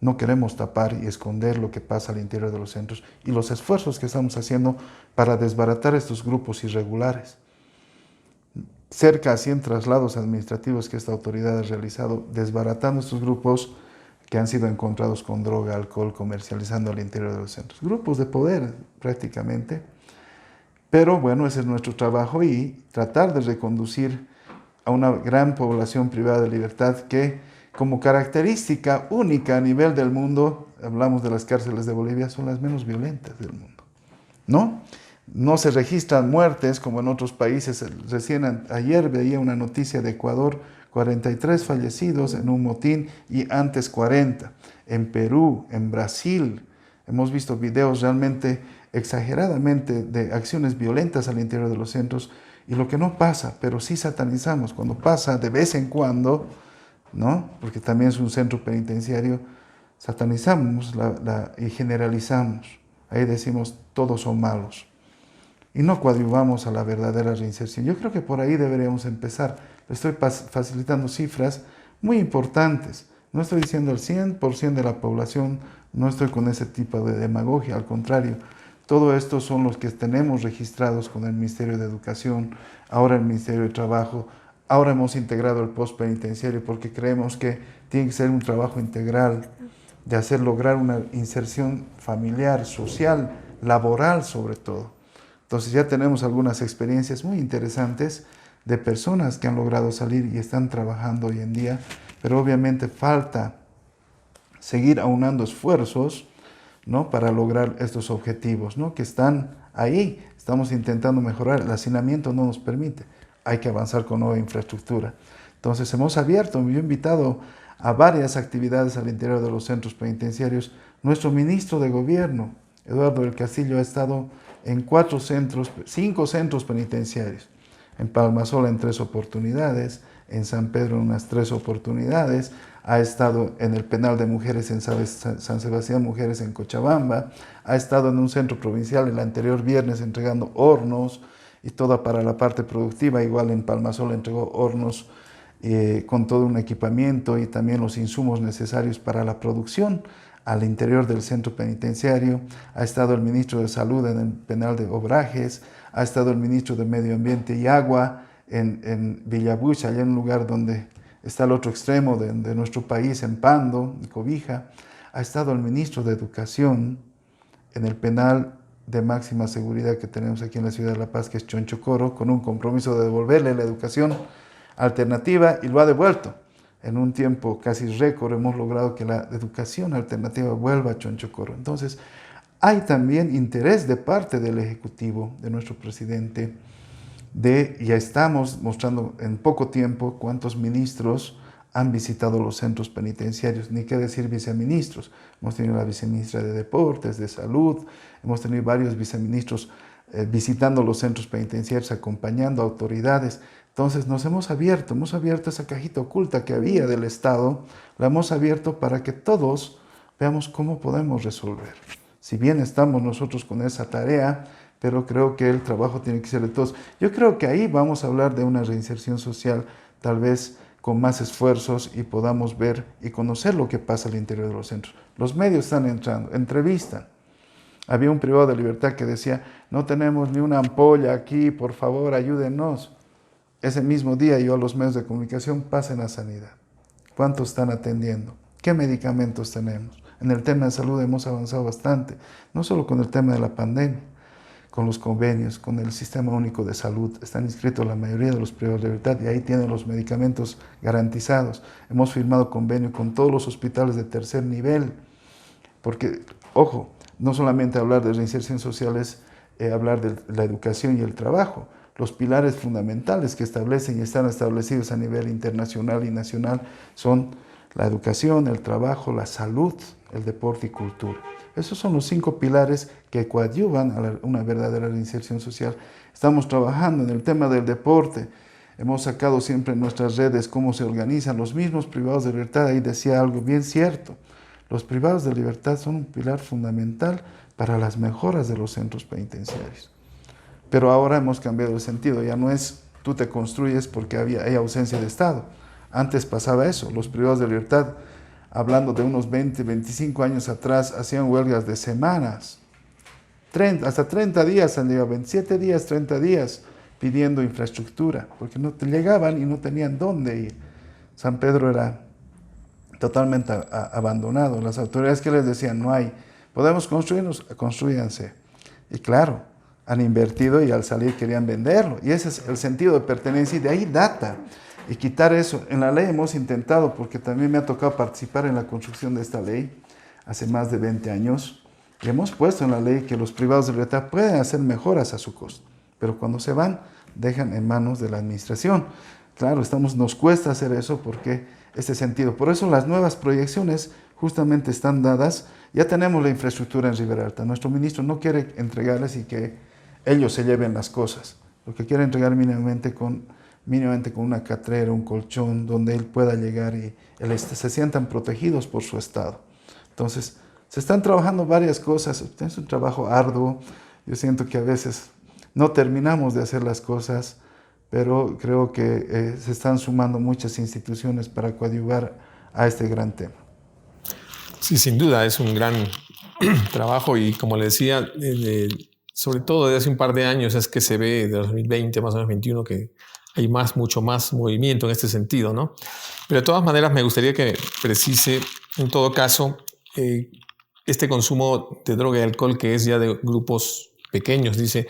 No queremos tapar y esconder lo que pasa al interior de los centros y los esfuerzos que estamos haciendo para desbaratar estos grupos irregulares. Cerca a 100 traslados administrativos que esta autoridad ha realizado, desbaratando estos grupos que han sido encontrados con droga, alcohol, comercializando al interior de los centros. Grupos de poder, prácticamente. Pero bueno, ese es nuestro trabajo, y tratar de reconducir a una gran población privada de libertad que, como característica única a nivel del mundo, hablamos de las cárceles de Bolivia, son las menos violentas del mundo, ¿no? No se registran muertes como en otros países. Recién ayer veía una noticia de Ecuador, 43 fallecidos en un motín y antes 40. En Perú, en Brasil, hemos visto videos realmente exageradamente de acciones violentas al interior de los centros, y lo que no pasa, pero sí satanizamos cuando pasa de vez en cuando, ¿no? Porque también es un centro penitenciario, satanizamos y generalizamos. Ahí decimos todos son malos y no coadyuvamos a la verdadera reinserción. Yo creo que por ahí deberíamos empezar. Estoy facilitando cifras muy importantes. No estoy diciendo el 100% de la población, no estoy con ese tipo de demagogia, al contrario. Todo esto son los que tenemos registrados con el Ministerio de Educación, ahora el Ministerio de Trabajo. Ahora hemos integrado el postpenitenciario porque creemos que tiene que ser un trabajo integral de hacer lograr una inserción familiar, social, laboral sobre todo. Entonces ya tenemos algunas experiencias muy interesantes de personas que han logrado salir y están trabajando hoy en día, pero obviamente falta seguir aunando esfuerzos, ¿no?, para lograr estos objetivos, ¿no?, que están ahí. Estamos intentando mejorar, el hacinamiento no nos permite, hay que avanzar con nueva infraestructura. Entonces hemos abierto, yo he invitado a varias actividades al interior de los centros penitenciarios. Nuestro ministro de Gobierno, Eduardo del Castillo, ha estado en 5 centros penitenciarios. En Palmasola en 3 oportunidades, en San Pedro en unas 3 oportunidades, ha estado en el penal de mujeres en San Sebastián, mujeres en Cochabamba, ha estado en un centro provincial el anterior viernes entregando hornos y toda para la parte productiva. Igual en Palmasola entregó hornos con todo un equipamiento y también los insumos necesarios para la producción al interior del centro penitenciario. Ha estado el ministro de Salud en el penal de Obrajes, ha estado el ministro de Medio Ambiente y Agua en Villabucha, allá en un lugar donde está el otro extremo de nuestro país, en Pando, en Cobija. Ha estado el ministro de Educación en el penal de máxima seguridad que tenemos aquí en la ciudad de La Paz, que es Chonchocoro, con un compromiso de devolverle la educación alternativa, y lo ha devuelto. En un tiempo casi récord hemos logrado que la educación alternativa vuelva a Chonchocoro. Entonces, hay también interés de parte del Ejecutivo, de nuestro presidente, ya estamos mostrando en poco tiempo cuántos ministros han visitado los centros penitenciarios, ni qué decir viceministros. Hemos tenido la viceministra de Deportes, de Salud, hemos tenido varios viceministros visitando los centros penitenciarios, acompañando autoridades. Entonces nos hemos abierto esa cajita oculta que había del Estado, la hemos abierto para que todos veamos cómo podemos resolver. Si bien estamos nosotros con esa tarea, pero creo que el trabajo tiene que ser de todos. Yo creo que ahí vamos a hablar de una reinserción social, tal vez con más esfuerzos, y podamos ver y conocer lo que pasa al interior de los centros. Los medios están entrando, entrevistan Había un privado de libertad que decía, no tenemos ni una ampolla aquí, por favor, ayúdenos. Ese mismo día yo a los medios de comunicación, pasen a sanidad. ¿Cuántos están atendiendo? ¿Qué medicamentos tenemos? En el tema de salud hemos avanzado bastante, no solo con el tema de la pandemia, con los convenios, con el Sistema Único de Salud. Están inscritos la mayoría de los privados de libertad y ahí tienen los medicamentos garantizados. Hemos firmado convenio con todos los hospitales de tercer nivel, porque, ojo, no solamente hablar de reinserción social es hablar de la educación y el trabajo. Los pilares fundamentales que establecen y están establecidos a nivel internacional y nacional son la educación, el trabajo, la salud, el deporte y cultura. Esos son los 5 pilares que coadyuvan a una verdadera reinserción social. Estamos trabajando en el tema del deporte. Hemos sacado siempre en nuestras redes cómo se organizan los mismos privados de libertad. Ahí decía algo bien cierto. Los privados de libertad son un pilar fundamental para las mejoras de los centros penitenciarios. Pero ahora hemos cambiado el sentido. Ya no es tú te construyes porque hay ausencia de Estado. Antes pasaba eso. Los privados de libertad, hablando de unos 20, 25 años atrás, hacían huelgas de semanas. Hasta 30 días han llegado, 27 días, 30 días, pidiendo infraestructura, porque no llegaban y no tenían dónde ir. San Pedro era totalmente abandonado. Las autoridades que les decían, no hay, podemos construirnos, construyanse. Y claro, han invertido y al salir querían venderlo. Y ese es el sentido de pertenencia y de ahí data. Y quitar eso. En la ley hemos intentado, porque también me ha tocado participar en la construcción de esta ley hace más de 20 años, y hemos puesto en la ley que los privados de libertad pueden hacer mejoras a su costo, pero cuando se van, dejan en manos de la administración. Claro, nos cuesta hacer eso porque ese sentido. Por eso las nuevas proyecciones justamente están dadas. Ya tenemos la infraestructura en Ribera Alta. Nuestro ministro no quiere entregarles y que ellos se lleven las cosas. Lo que quiere entregar mínimamente con una catrera, un colchón, donde él pueda llegar y se sientan protegidos por su Estado. Entonces, se están trabajando varias cosas. Es un trabajo arduo. Yo siento que a veces no terminamos de hacer las cosas, pero creo que se están sumando muchas instituciones para coadyuvar a este gran tema. Sí, sin duda, es un gran trabajo y como le decía, sobre todo desde hace un par de años es que se ve, de 2020 más o menos 2021, que hay mucho más movimiento en este sentido, ¿no? Pero de todas maneras me gustaría que precise, en todo caso, este consumo de droga y alcohol que es ya de grupos pequeños, dice,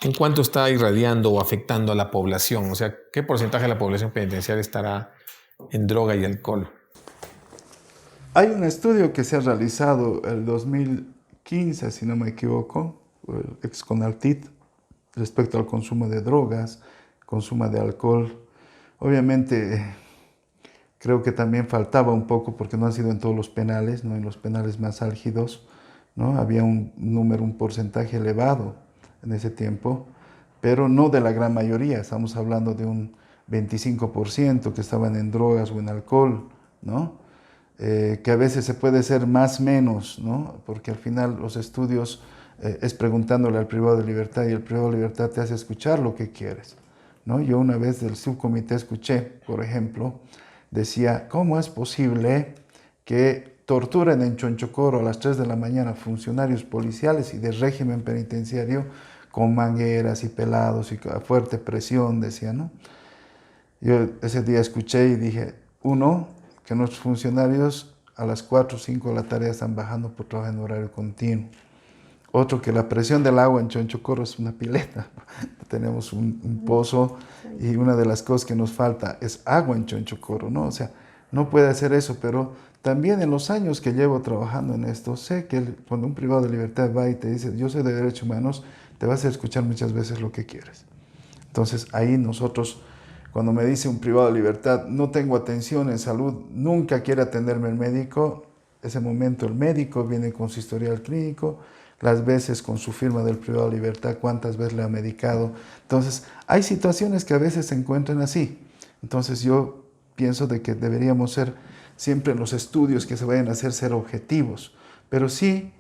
¿en cuánto está irradiando o afectando a la población? O sea, ¿qué porcentaje de la población penitenciaria estará en droga y alcohol? Hay un estudio que se ha realizado el 2015, si no me equivoco, el ex-CONALTIT, respecto al consumo de drogas, consumo de alcohol. Obviamente, creo que también faltaba un poco porque no han sido en todos los penales, no en los penales más álgidos, ¿no? Había un porcentaje elevado en ese tiempo, pero no de la gran mayoría. Estamos hablando de un 25% que estaban en drogas o en alcohol, ¿no? Que a veces se puede ser más menos, ¿no? Porque al final los estudios es preguntándole al privado de libertad y el privado de libertad te hace escuchar lo que quieres, ¿no? Yo una vez del subcomité escuché, por ejemplo, decía, ¿cómo es posible que torturen en Chonchocoro a las 3 de la mañana funcionarios policiales y de régimen penitenciario con mangueras y pelados y a fuerte presión, decía, ¿no? Yo ese día escuché y dije, que nuestros funcionarios a las 4 o 5 de la tarde están bajando por trabajar en horario continuo. Otro, que la presión del agua en Chonchocoro es una pileta. Tenemos un pozo y una de las cosas que nos falta es agua en Chonchocoro, ¿no? O sea, no puede hacer eso, pero también en los años que llevo trabajando en esto, sé que cuando un privado de libertad va y te dice, yo soy de derechos humanos, te vas a escuchar muchas veces lo que quieres. Entonces, ahí nosotros, cuando me dice un privado de libertad, no tengo atención en salud, nunca quiere atenderme el médico, ese momento el médico viene con su historial clínico, las veces con su firma del privado de libertad, cuántas veces le ha medicado. Entonces, hay situaciones que a veces se encuentran así. Entonces, yo pienso de que deberíamos ser siempre en los estudios que se vayan a hacer, ser objetivos. Pero sí,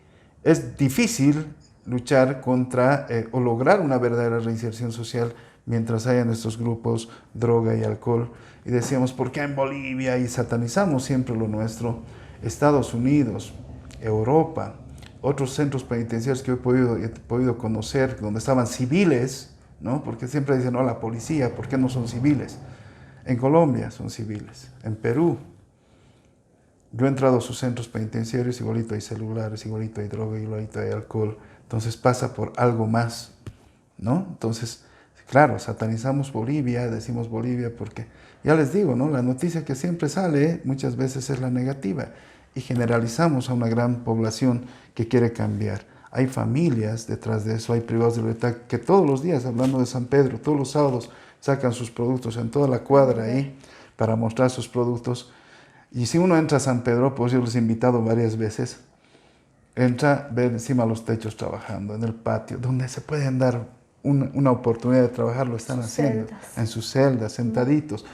es difícil luchar contra o lograr una verdadera reinserción social mientras hayan estos grupos, droga y alcohol. Y decíamos, ¿por qué en Bolivia? Y satanizamos siempre lo nuestro. Estados Unidos, Europa, otros centros penitenciarios que he podido conocer, donde estaban civiles, ¿no? Porque siempre dicen, no, la policía, ¿por qué no son civiles? En Colombia son civiles, en Perú. Yo he entrado a sus centros penitenciarios, igualito hay celulares, igualito hay droga, igualito hay alcohol. Entonces pasa por algo más, ¿no? Entonces, claro, satanizamos Bolivia, decimos Bolivia porque, ya les digo, ¿no? La noticia que siempre sale muchas veces es la negativa y generalizamos a una gran población que quiere cambiar. Hay familias detrás de eso, hay privados de libertad que todos los días, hablando de San Pedro, todos los sábados sacan sus productos en toda la cuadra ahí para mostrar sus productos. Y si uno entra a San Pedro, pues yo les he invitado varias veces, entra, ve encima los techos trabajando, en el patio, donde se pueden dar una oportunidad de trabajar, lo están haciendo, en sus celdas, sentaditos.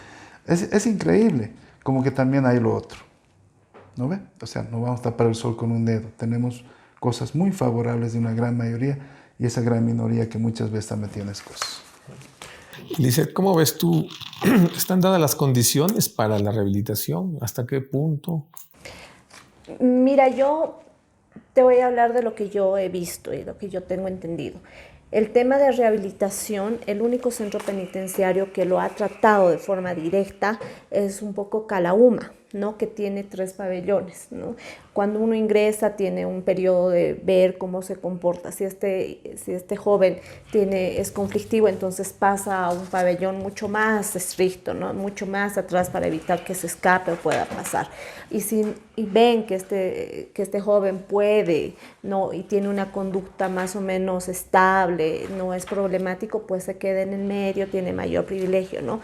Es increíble, como que también hay lo otro, ¿no ve? O sea, no vamos a tapar el sol con un dedo, tenemos cosas muy favorables de una gran mayoría y esa gran minoría que muchas veces también tiene cosas. Lizeth, ¿cómo ves tú? ¿Están dadas las condiciones para la rehabilitación? ¿Hasta qué punto? Mira, yo te voy a hablar de lo que yo he visto y lo que yo tengo entendido. El tema de rehabilitación, el único centro penitenciario que lo ha tratado de forma directa es un poco Calauma, ¿no? Que tiene 3 pabellones, ¿no? Cuando uno ingresa tiene un periodo de ver cómo se comporta. Si este joven es conflictivo, entonces pasa a un pabellón mucho más estricto, ¿no? Mucho más atrás para evitar que se escape o pueda pasar. Y ven que este joven puede, ¿no? Y tiene una conducta más o menos estable, no es problemático, pues se queda en el medio, tiene mayor privilegio, ¿no?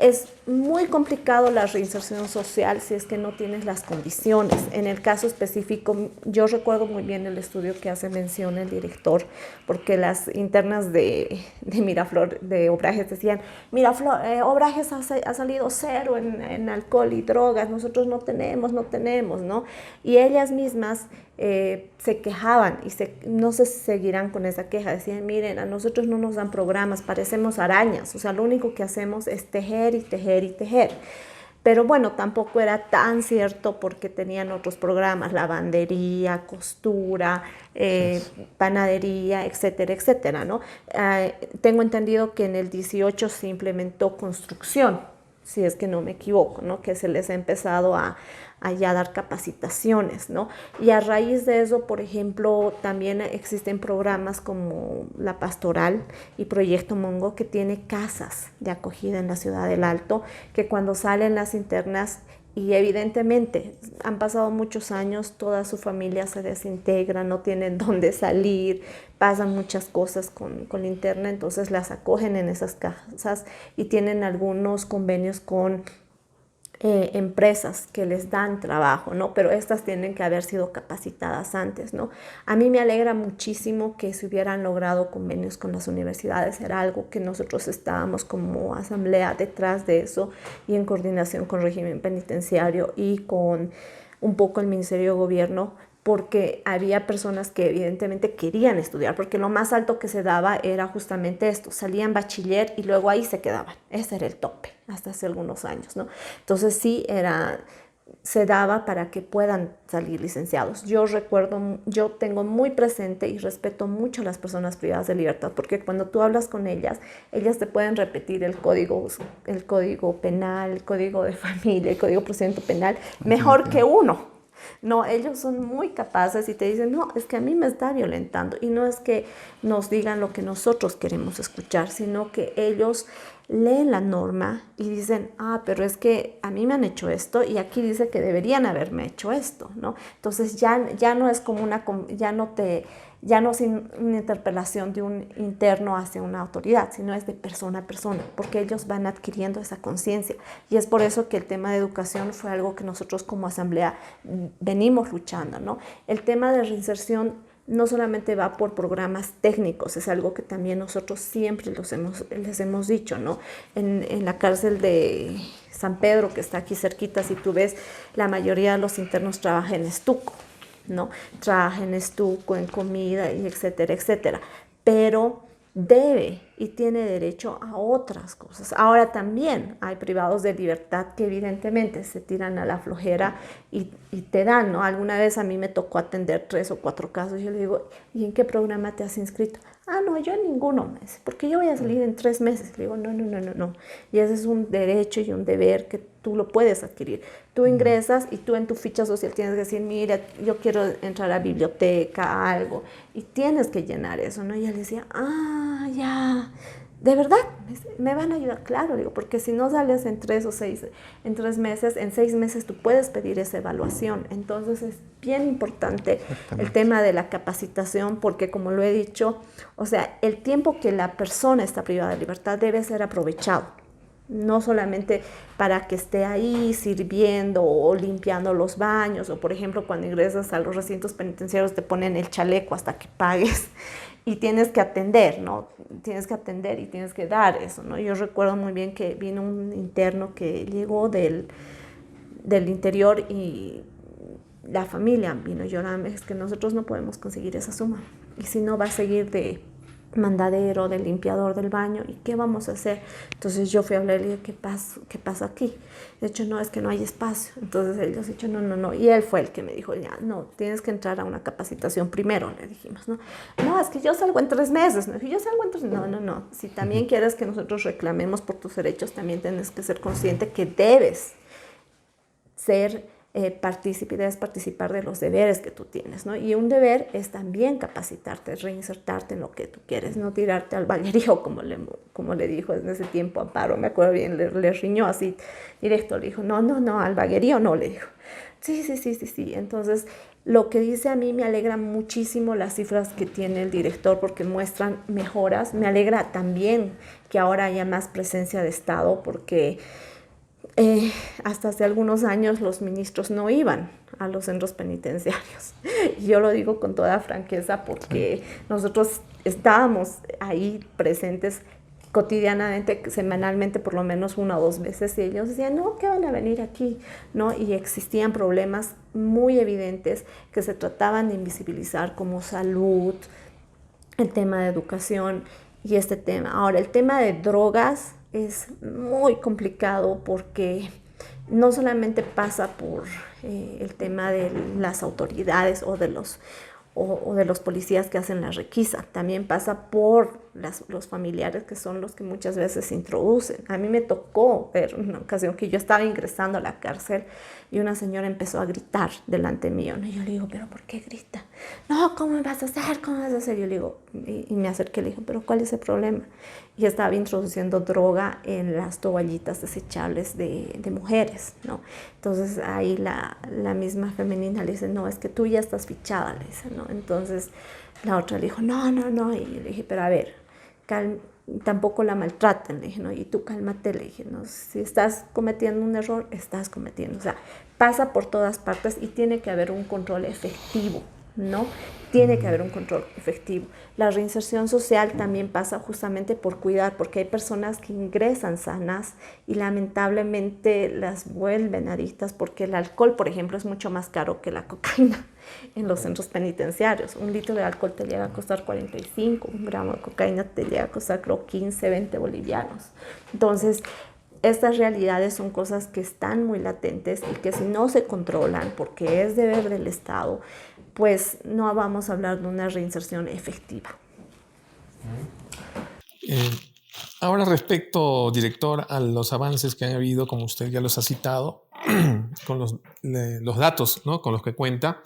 Es muy complicado la reinserción social si es que no tienes las condiciones. En el caso específico, yo recuerdo muy bien el estudio que hace mención el director, porque las internas de Miraflor, de Obrajes, decían, Miraflor, Obrajes ha salido 0 en alcohol y drogas, nosotros no tenemos, ¿no? Y ellas mismas se quejaban y no se seguirán con esa queja. Decían, miren, a nosotros no nos dan programas, parecemos arañas, o sea, lo único que hacemos es tejer y tejer y tejer. Pero bueno, tampoco era tan cierto porque tenían otros programas, lavandería, costura, panadería, etcétera, etcétera, ¿no? Tengo entendido que en el 18 se implementó construcción, si es que no me equivoco, ¿no? Que se les ha empezado a ya dar capacitaciones, ¿no? Y a raíz de eso, por ejemplo, también existen programas como La Pastoral y Proyecto Mongo, que tiene casas de acogida en la ciudad del Alto, que cuando salen las internas, y evidentemente han pasado muchos años, toda su familia se desintegra, no tienen dónde salir, pasan muchas cosas con la interna, entonces las acogen en esas casas y tienen algunos convenios con empresas que les dan trabajo, ¿no? Pero estas tienen que haber sido capacitadas antes, ¿no? A mí me alegra muchísimo que se hubieran logrado convenios con las universidades, era algo que nosotros estábamos como asamblea detrás de eso y en coordinación con régimen penitenciario y con un poco el Ministerio de Gobierno, porque había personas que evidentemente querían estudiar, porque lo más alto que se daba era justamente esto, salían bachiller y luego ahí se quedaban, ese era el tope, hasta hace algunos años, ¿no? Entonces sí, se daba para que puedan salir licenciados. Yo tengo muy presente y respeto mucho a las personas privadas de libertad, porque cuando tú hablas con ellas te pueden repetir el código penal, el código de familia, el código de procedimiento penal, mejor que uno. No, ellos son muy capaces y te dicen, no, es que a mí me está violentando. Y no es que nos digan lo que nosotros queremos escuchar, sino que ellos leen la norma y dicen, pero es que a mí me han hecho esto y aquí dice que deberían haberme hecho esto, ¿no? Entonces ya no es como ya no es una interpelación de un interno hacia una autoridad, sino es de persona a persona, porque ellos van adquiriendo esa conciencia. Y es por eso que el tema de educación fue algo que nosotros como asamblea venimos luchando, ¿no? El tema de reinserción no solamente va por programas técnicos, es algo que también nosotros siempre les hemos dicho, ¿no? En la cárcel de San Pedro, que está aquí cerquita, si tú ves, la mayoría de los internos trabajan en estuco, ¿no? Trabajan en estuco, en comida, y etcétera, etcétera. Pero debe y tiene derecho a otras cosas. Ahora también hay privados de libertad que evidentemente se tiran a la flojera y te dan, ¿no? Alguna vez a mí me tocó atender 3 o 4 casos y yo le digo, ¿y en qué programa te has inscrito? Ah, no, yo en ninguno, me dice, porque yo voy a salir en 3 meses. Le digo, no. Y ese es un derecho y un deber que tú lo puedes adquirir. Tú ingresas y tú en tu ficha social tienes que decir, mira, yo quiero entrar a biblioteca, a algo, y tienes que llenar eso, ¿no? Y él decía, ah, ya, ¿de verdad? ¿Me van a ayudar? Claro, digo, porque si no sales en 3 o 6, en 3 meses, en 6 meses tú puedes pedir esa evaluación. Entonces es bien importante el tema de la capacitación, porque como lo he dicho, o sea, el tiempo que la persona está privada de libertad debe ser aprovechado. No solamente para que esté ahí sirviendo o limpiando los baños, o por ejemplo cuando ingresas a los recintos penitenciarios te ponen el chaleco hasta que pagues y tienes que atender, ¿no? Tienes que atender y tienes que dar eso, ¿no? Yo recuerdo muy bien que vino un interno que llegó del interior y la familia vino llorando, es que nosotros no podemos conseguir esa suma y si no va a seguir de mandadero, de limpiador del baño, ¿y qué vamos a hacer? Entonces yo fui a hablar y le dije, ¿qué pasa aquí? De hecho, no, es que no hay espacio. Entonces ellos han dicho, no, y él fue el que me dijo, ya, no, tienes que entrar a una capacitación primero, le dijimos, ¿no? No, es que yo salgo en 3 meses, ¿no? Yo salgo en 3 meses, no, si también quieres que nosotros reclamemos por tus derechos, también tienes que ser consciente que debes ser partícipe, debes participar de los deberes que tú tienes, ¿no? Y un deber es también capacitarte, reinsertarte en lo que tú quieres, no tirarte al vaguerío, como le dijo en ese tiempo Amparo, me acuerdo bien, le riñó así directo, le dijo, no, al vaguerío no, le dijo. Sí, entonces lo que dice a mí me alegra muchísimo las cifras que tiene el director porque muestran mejoras, me alegra también que ahora haya más presencia de Estado porque hasta hace algunos años los ministros no iban a los centros penitenciarios. Yo lo digo con toda franqueza porque nosotros estábamos ahí presentes cotidianamente, semanalmente, por lo menos 1 o 2 veces, y ellos decían, no, ¿qué van a venir aquí? ¿No? Y existían problemas muy evidentes que se trataban de invisibilizar como salud, el tema de educación y este tema. Ahora, el tema de drogas es muy complicado porque no solamente pasa por el tema de las autoridades o de los policías que hacen la requisa, también pasa por los familiares que son los que muchas veces se introducen. A mí me tocó ver una ocasión que yo estaba ingresando a la cárcel y una señora empezó a gritar delante mío, ¿no? Y yo le digo, ¿pero por qué grita? No, ¿cómo vas a hacer? ¿Cómo vas a hacer? Yo le digo, y me acerqué y le dije, ¿pero cuál es el problema? Y estaba introduciendo droga en las toallitas desechables de mujeres, ¿no? Entonces ahí la misma femenina le dice, no, es que tú ya estás fichada, le dice, ¿no? Entonces la otra le dijo, no, y yo le dije, pero a ver, tampoco la maltraten, le dije, ¿no? Y tú cálmate, le dije, ¿no? Si estás cometiendo un error, estás cometiendo, o sea, pasa por todas partes y tiene que haber un control efectivo, ¿no? Tiene que haber un control efectivo. La reinserción social también pasa justamente por cuidar, porque hay personas que ingresan sanas y lamentablemente las vuelven adictas porque el alcohol, por ejemplo, es mucho más caro que la cocaína en los centros penitenciarios. 1 litro de alcohol te llega a costar 45, 1 gramo de cocaína te llega a costar, creo, 15, 20 bolivianos. Entonces, estas realidades son cosas que están muy latentes y que si no se controlan, porque es deber del Estado, pues no vamos a hablar de una reinserción efectiva. Ahora respecto, director, a los avances que han habido, como usted ya los ha citado, con los datos, ¿no?, con los que cuenta,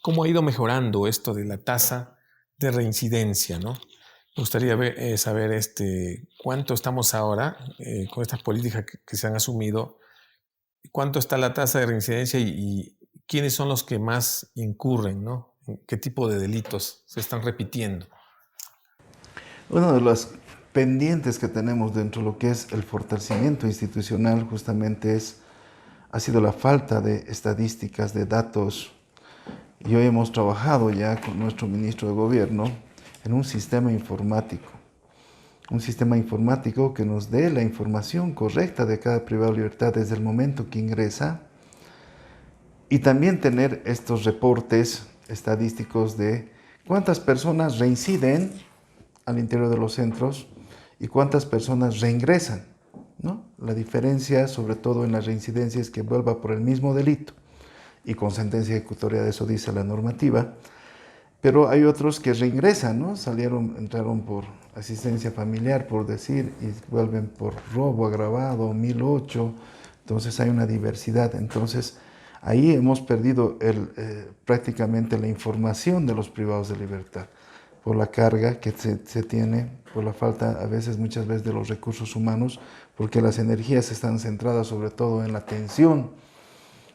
¿cómo ha ido mejorando esto de la tasa de reincidencia, ¿no? Me gustaría saber cuánto estamos ahora con estas políticas que se han asumido, cuánto está la tasa de reincidencia y quiénes son los que más incurren, ¿no? ¿Qué tipo de delitos se están repitiendo? Uno de los pendientes que tenemos dentro de lo que es el fortalecimiento institucional justamente ha sido la falta de estadísticas, de datos. Y hoy hemos trabajado ya con nuestro ministro de Gobierno en un sistema informático que nos dé la información correcta de cada privado de libertad desde el momento que ingresa, y también tener estos reportes estadísticos de cuántas personas reinciden al interior de los centros y cuántas personas reingresan, ¿no? La diferencia, sobre todo en la reincidencia, es que vuelva por el mismo delito y con sentencia ejecutoria, de eso dice la normativa, pero hay otros que reingresan, ¿no? Entraron por asistencia familiar, por decir, y vuelven por robo agravado, 1008, entonces hay una diversidad. Entonces ahí hemos perdido prácticamente la información de los privados de libertad, por la carga que se tiene, por la falta muchas veces de los recursos humanos, porque las energías están centradas sobre todo en la atención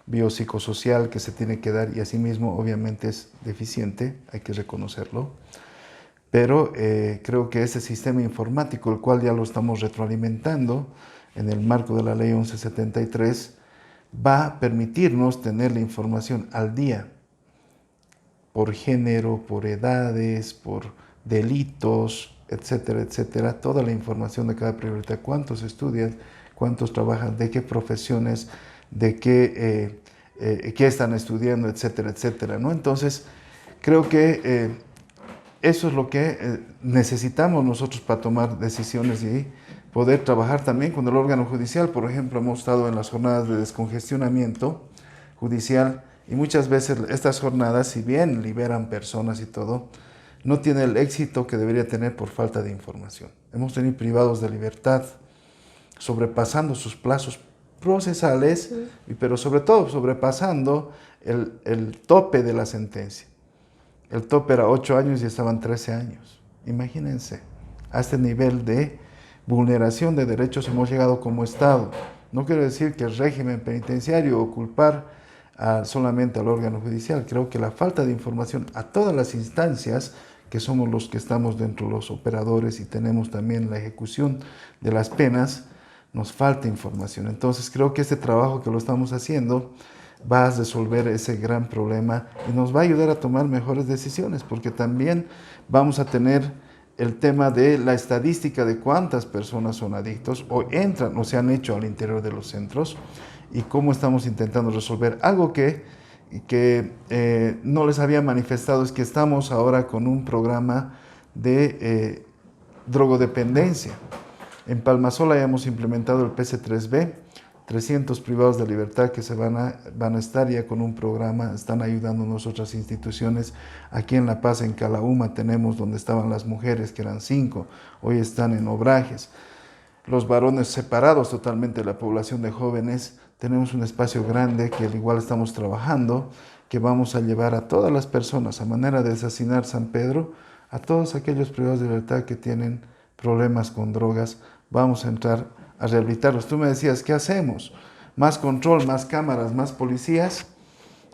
biopsicosocial que se tiene que dar y asimismo obviamente es deficiente, hay que reconocerlo, pero creo que ese sistema informático, el cual ya lo estamos retroalimentando en el marco de la ley 1173, va a permitirnos tener la información al día, por género, por edades, por delitos, etcétera, etcétera, toda la información de cada prioridad, cuántos estudian, cuántos trabajan, de qué profesiones, de qué están estudiando, etcétera, etcétera, ¿no? Entonces, creo que eso es lo que necesitamos nosotros para tomar decisiones y poder trabajar también con el órgano judicial. Por ejemplo, hemos estado en las jornadas de descongestionamiento judicial y muchas veces estas jornadas, si bien liberan personas y todo, no tiene el éxito que debería tener por falta de información. Hemos tenido privados de libertad sobrepasando sus plazos procesales, pero sobre todo sobrepasando el tope de la sentencia. El tope era 8 años y estaban 13 años. Imagínense, a este nivel de vulneración de derechos hemos llegado como Estado. No quiero decir que el régimen penitenciario o culpar solamente al órgano judicial. Creo que la falta de información a todas las instancias, que somos los que estamos dentro de los operadores y tenemos también la ejecución de las penas, nos falta información. Entonces creo que este trabajo que lo estamos haciendo va a resolver ese gran problema y nos va a ayudar a tomar mejores decisiones, porque también vamos a tener el tema de la estadística de cuántas personas son adictos o entran o se han hecho al interior de los centros y cómo estamos intentando resolver. Algo que no les había manifestado es que estamos ahora con un programa de drogodependencia. En Palmasola ya hemos implementado el PC3B, 300 privados de libertad que van a estar ya con un programa, están ayudándonos otras instituciones. Aquí en La Paz, en Calauma, tenemos donde estaban las mujeres, que eran 5, hoy están en Obrajes. Los varones separados totalmente de la población de jóvenes, tenemos un espacio grande que al igual estamos trabajando, que vamos a llevar a todas las personas, a manera de asesinar San Pedro, a todos aquellos privados de libertad que tienen problemas con drogas, vamos a entrar a rehabilitarlos. Tú me decías, ¿qué hacemos? Más control, más cámaras, más policías.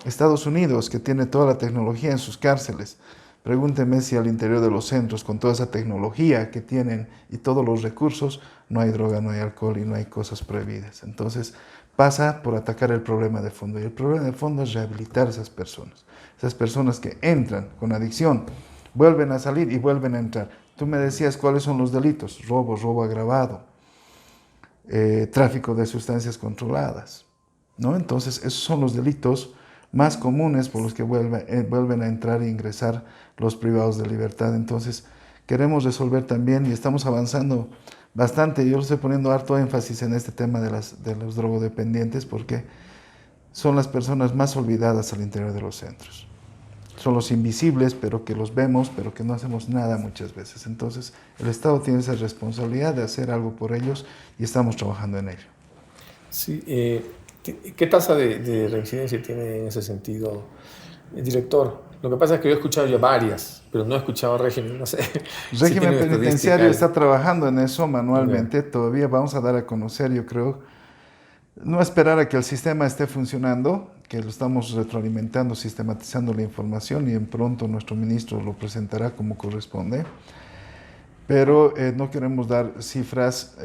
Estados Unidos, que tiene toda la tecnología en sus cárceles. Pregúnteme si al interior de los centros, con toda esa tecnología que tienen y todos los recursos, no hay droga, no hay alcohol y no hay cosas prohibidas. Entonces, pasa por atacar el problema de fondo. Y el problema de fondo es rehabilitar a esas personas que entran con adicción, vuelven a salir y vuelven a entrar. Tú me decías cuáles son los delitos: robo agravado, tráfico de sustancias controladas, ¿no? Entonces, esos son los delitos más comunes por los que vuelven a entrar e ingresar los privados de libertad. Entonces, queremos resolver también y estamos avanzando bastante. Yo estoy poniendo harto énfasis en este tema de los drogodependientes porque son las personas más olvidadas al interior de los centros. Son los invisibles, pero que los vemos, pero que no hacemos nada muchas veces. Entonces, el Estado tiene esa responsabilidad de hacer algo por ellos y estamos trabajando en ello. Sí, ¿qué tasa de reincidencia tiene en ese sentido, director? Lo que pasa es que yo he escuchado ya varias, pero no he escuchado régimen, no sé. Régimen penitenciario está trabajando en eso manualmente. Bien. Todavía vamos a dar a conocer, yo creo, no esperar a que el sistema esté funcionando, que lo estamos retroalimentando, sistematizando la información y en pronto nuestro ministro lo presentará como corresponde. Pero no queremos dar cifras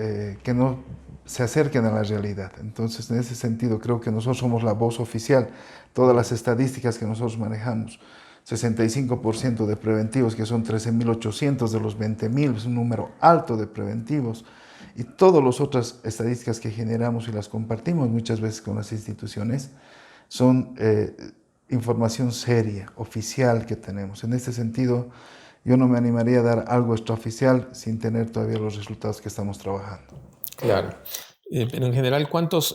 que no se acerquen a la realidad. Entonces, en ese sentido, creo que nosotros somos la voz oficial. Todas las estadísticas que nosotros manejamos, 65% de preventivos, que son 13.800 de los 20.000, es un número alto de preventivos. Y todas las otras estadísticas que generamos y las compartimos muchas veces con las instituciones son información seria, oficial que tenemos. En este sentido, yo no me animaría a dar algo extraoficial sin tener todavía los resultados que estamos trabajando. Claro. Pero en general,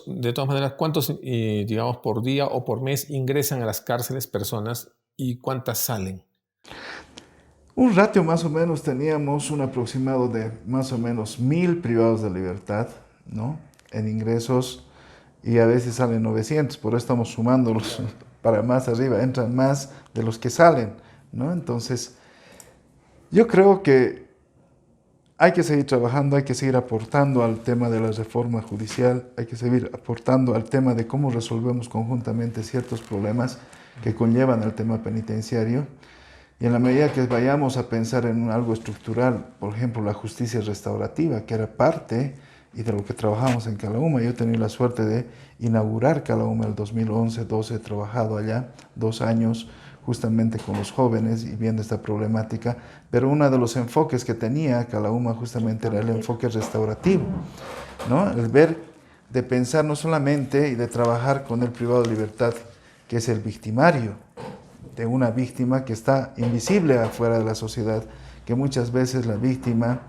de todas maneras, cuántos, digamos, por día o por mes ingresan a las cárceles personas y cuántas salen? Un ratio más o menos teníamos un aproximado de más o menos 1000 privados de libertad, ¿no? En ingresos, y a veces salen 900, por eso estamos sumándolos para más arriba, entran más de los que salen, ¿no? Entonces, yo creo que hay que seguir trabajando, hay que seguir aportando al tema de la reforma judicial, hay que seguir aportando al tema de cómo resolvemos conjuntamente ciertos problemas que conllevan al tema penitenciario. Y en la medida que vayamos a pensar en algo estructural, por ejemplo, la justicia restaurativa, que era parte y de lo que trabajamos en Calauma. Yo he tenido la suerte de inaugurar Calauma el 2011-12, he trabajado allá 2 años justamente con los jóvenes y viendo esta problemática, pero uno de los enfoques que tenía Calauma justamente era el enfoque restaurativo, ¿no? El ver, de pensar no solamente y de trabajar con el privado de libertad, que es el victimario, de una víctima que está invisible afuera de la sociedad, que muchas veces la víctima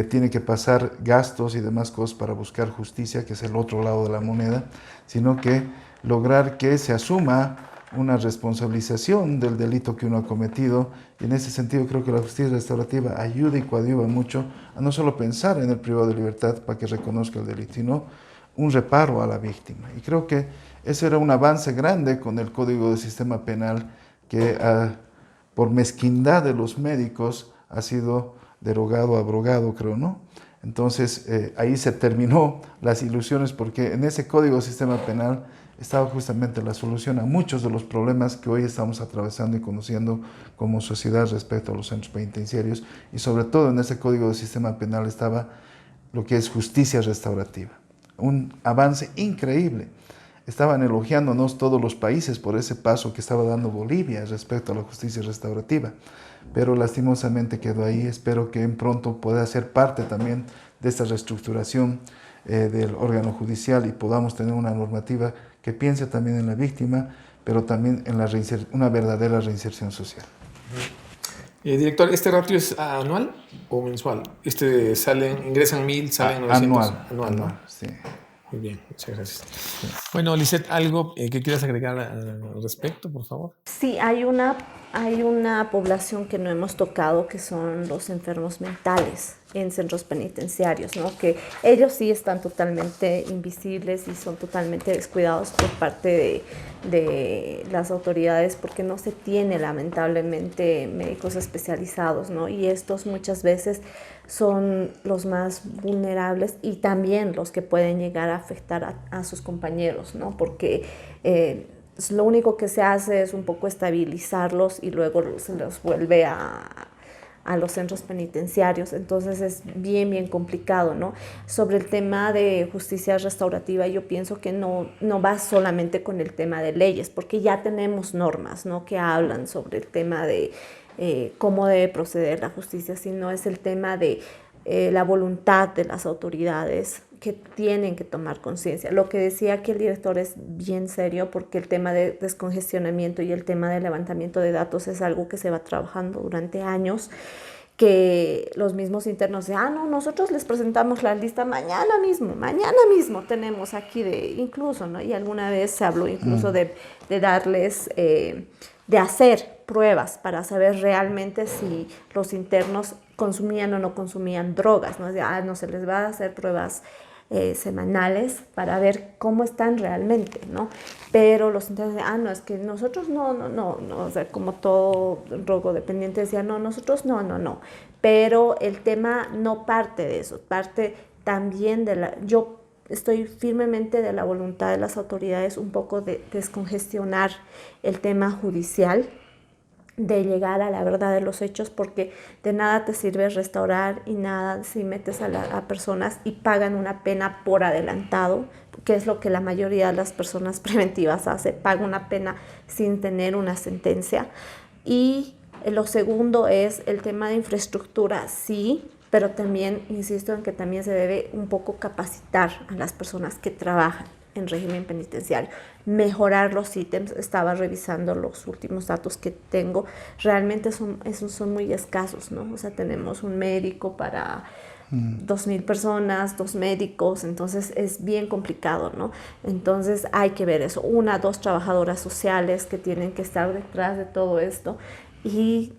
tiene que pasar gastos y demás cosas para buscar justicia, que es el otro lado de la moneda, sino que lograr que se asuma una responsabilización del delito que uno ha cometido. Y en ese sentido creo que la justicia restaurativa ayuda y coadyuva mucho a no solo pensar en el privado de libertad para que reconozca el delito, sino un reparo a la víctima. Y creo que ese era un avance grande con el Código de Sistema Penal que por mezquindad de los médicos ha sido derogado, abrogado, creo, ¿no? Entonces ahí se terminó las ilusiones, porque en ese Código de Sistema Penal estaba justamente la solución a muchos de los problemas que hoy estamos atravesando y conociendo como sociedad respecto a los centros penitenciarios, y sobre todo en ese Código de Sistema Penal estaba lo que es justicia restaurativa, un avance increíble. Estaban elogiándonos todos los países por ese paso que estaba dando Bolivia respecto a la justicia restaurativa, pero lastimosamente quedó ahí. Espero que en pronto pueda ser parte también de esta reestructuración del órgano judicial y podamos tener una normativa que piense también en la víctima, pero también en una verdadera reinserción social. Director, ¿este ratio es anual o mensual? ¿Ingresan 1000, salen 900? Anual, ¿no? Sí. Muy bien, muchas gracias. Bueno, Lisette, ¿algo que quieras agregar al respecto, por favor? Sí, hay una población que no hemos tocado, que son los enfermos mentales en centros penitenciarios, ¿no? Que ellos sí están totalmente invisibles y son totalmente descuidados por parte de las autoridades, porque no se tiene lamentablemente médicos especializados, ¿no? Y estos muchas veces son los más vulnerables y también los que pueden llegar a afectar a sus compañeros, ¿no? Porque lo único que se hace es un poco estabilizarlos y luego se los vuelve a los centros penitenciarios. Entonces es bien complicado, ¿no? Sobre el tema de justicia restaurativa, yo pienso que no va solamente con el tema de leyes, porque ya tenemos normas, ¿no?, que hablan sobre el tema de cómo debe proceder la justicia, sino es el tema de la voluntad de las autoridades que tienen que tomar conciencia. Lo que decía aquí el director es bien serio, porque el tema de descongestionamiento y el tema de levantamiento de datos es algo que se va trabajando durante años, que los mismos internos dicen, no, nosotros les presentamos la lista mañana mismo tenemos aquí incluso, ¿no? Y alguna vez se habló incluso de darles, de hacer pruebas para saber realmente si los internos consumían o no consumían drogas, ¿no? No se les va a hacer pruebas semanales para ver cómo están realmente, ¿no? Pero los internos dicen, no, es que nosotros no, o sea, como todo drogodependiente decía, no, nosotros no, pero el tema no parte de eso, parte también yo estoy firmemente de la voluntad de las autoridades un poco de descongestionar el tema judicial, de llegar a la verdad de los hechos, porque de nada te sirve restaurar y nada si metes a personas y pagan una pena por adelantado, que es lo que la mayoría de las personas preventivas hace, paga una pena sin tener una sentencia. Y lo segundo es el tema de infraestructura, sí, pero también insisto en que también se debe un poco capacitar a las personas que trabajan en régimen penitenciario. Mejorar los ítems, estaba revisando los últimos datos que tengo, realmente esos son muy escasos, ¿no? O sea, tenemos un médico para 2.000 personas, 2 médicos, entonces es bien complicado, ¿no? Entonces hay que ver eso, 1 o 2 trabajadoras sociales que tienen que estar detrás de todo esto y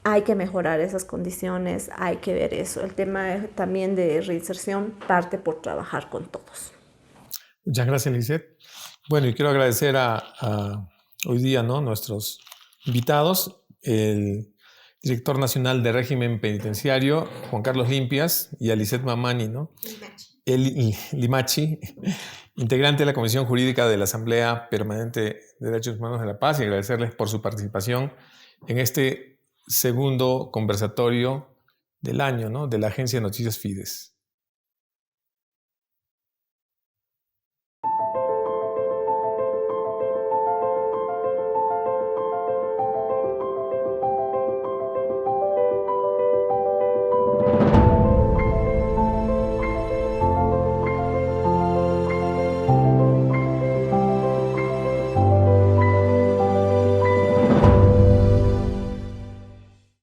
hay que mejorar esas condiciones, hay que ver eso. El tema también de reinserción parte por trabajar con todos. Muchas gracias, Lisette. Bueno, y quiero agradecer a hoy día, ¿no?, nuestros invitados, el director nacional de régimen penitenciario, Juan Carlos Limpias, y a Lisette Mamani, ¿no? Limachi, integrante de la Comisión Jurídica de la Asamblea Permanente de Derechos Humanos de La Paz, y agradecerles por su participación en este segundo conversatorio del año, ¿no?, de la Agencia de Noticias Fides.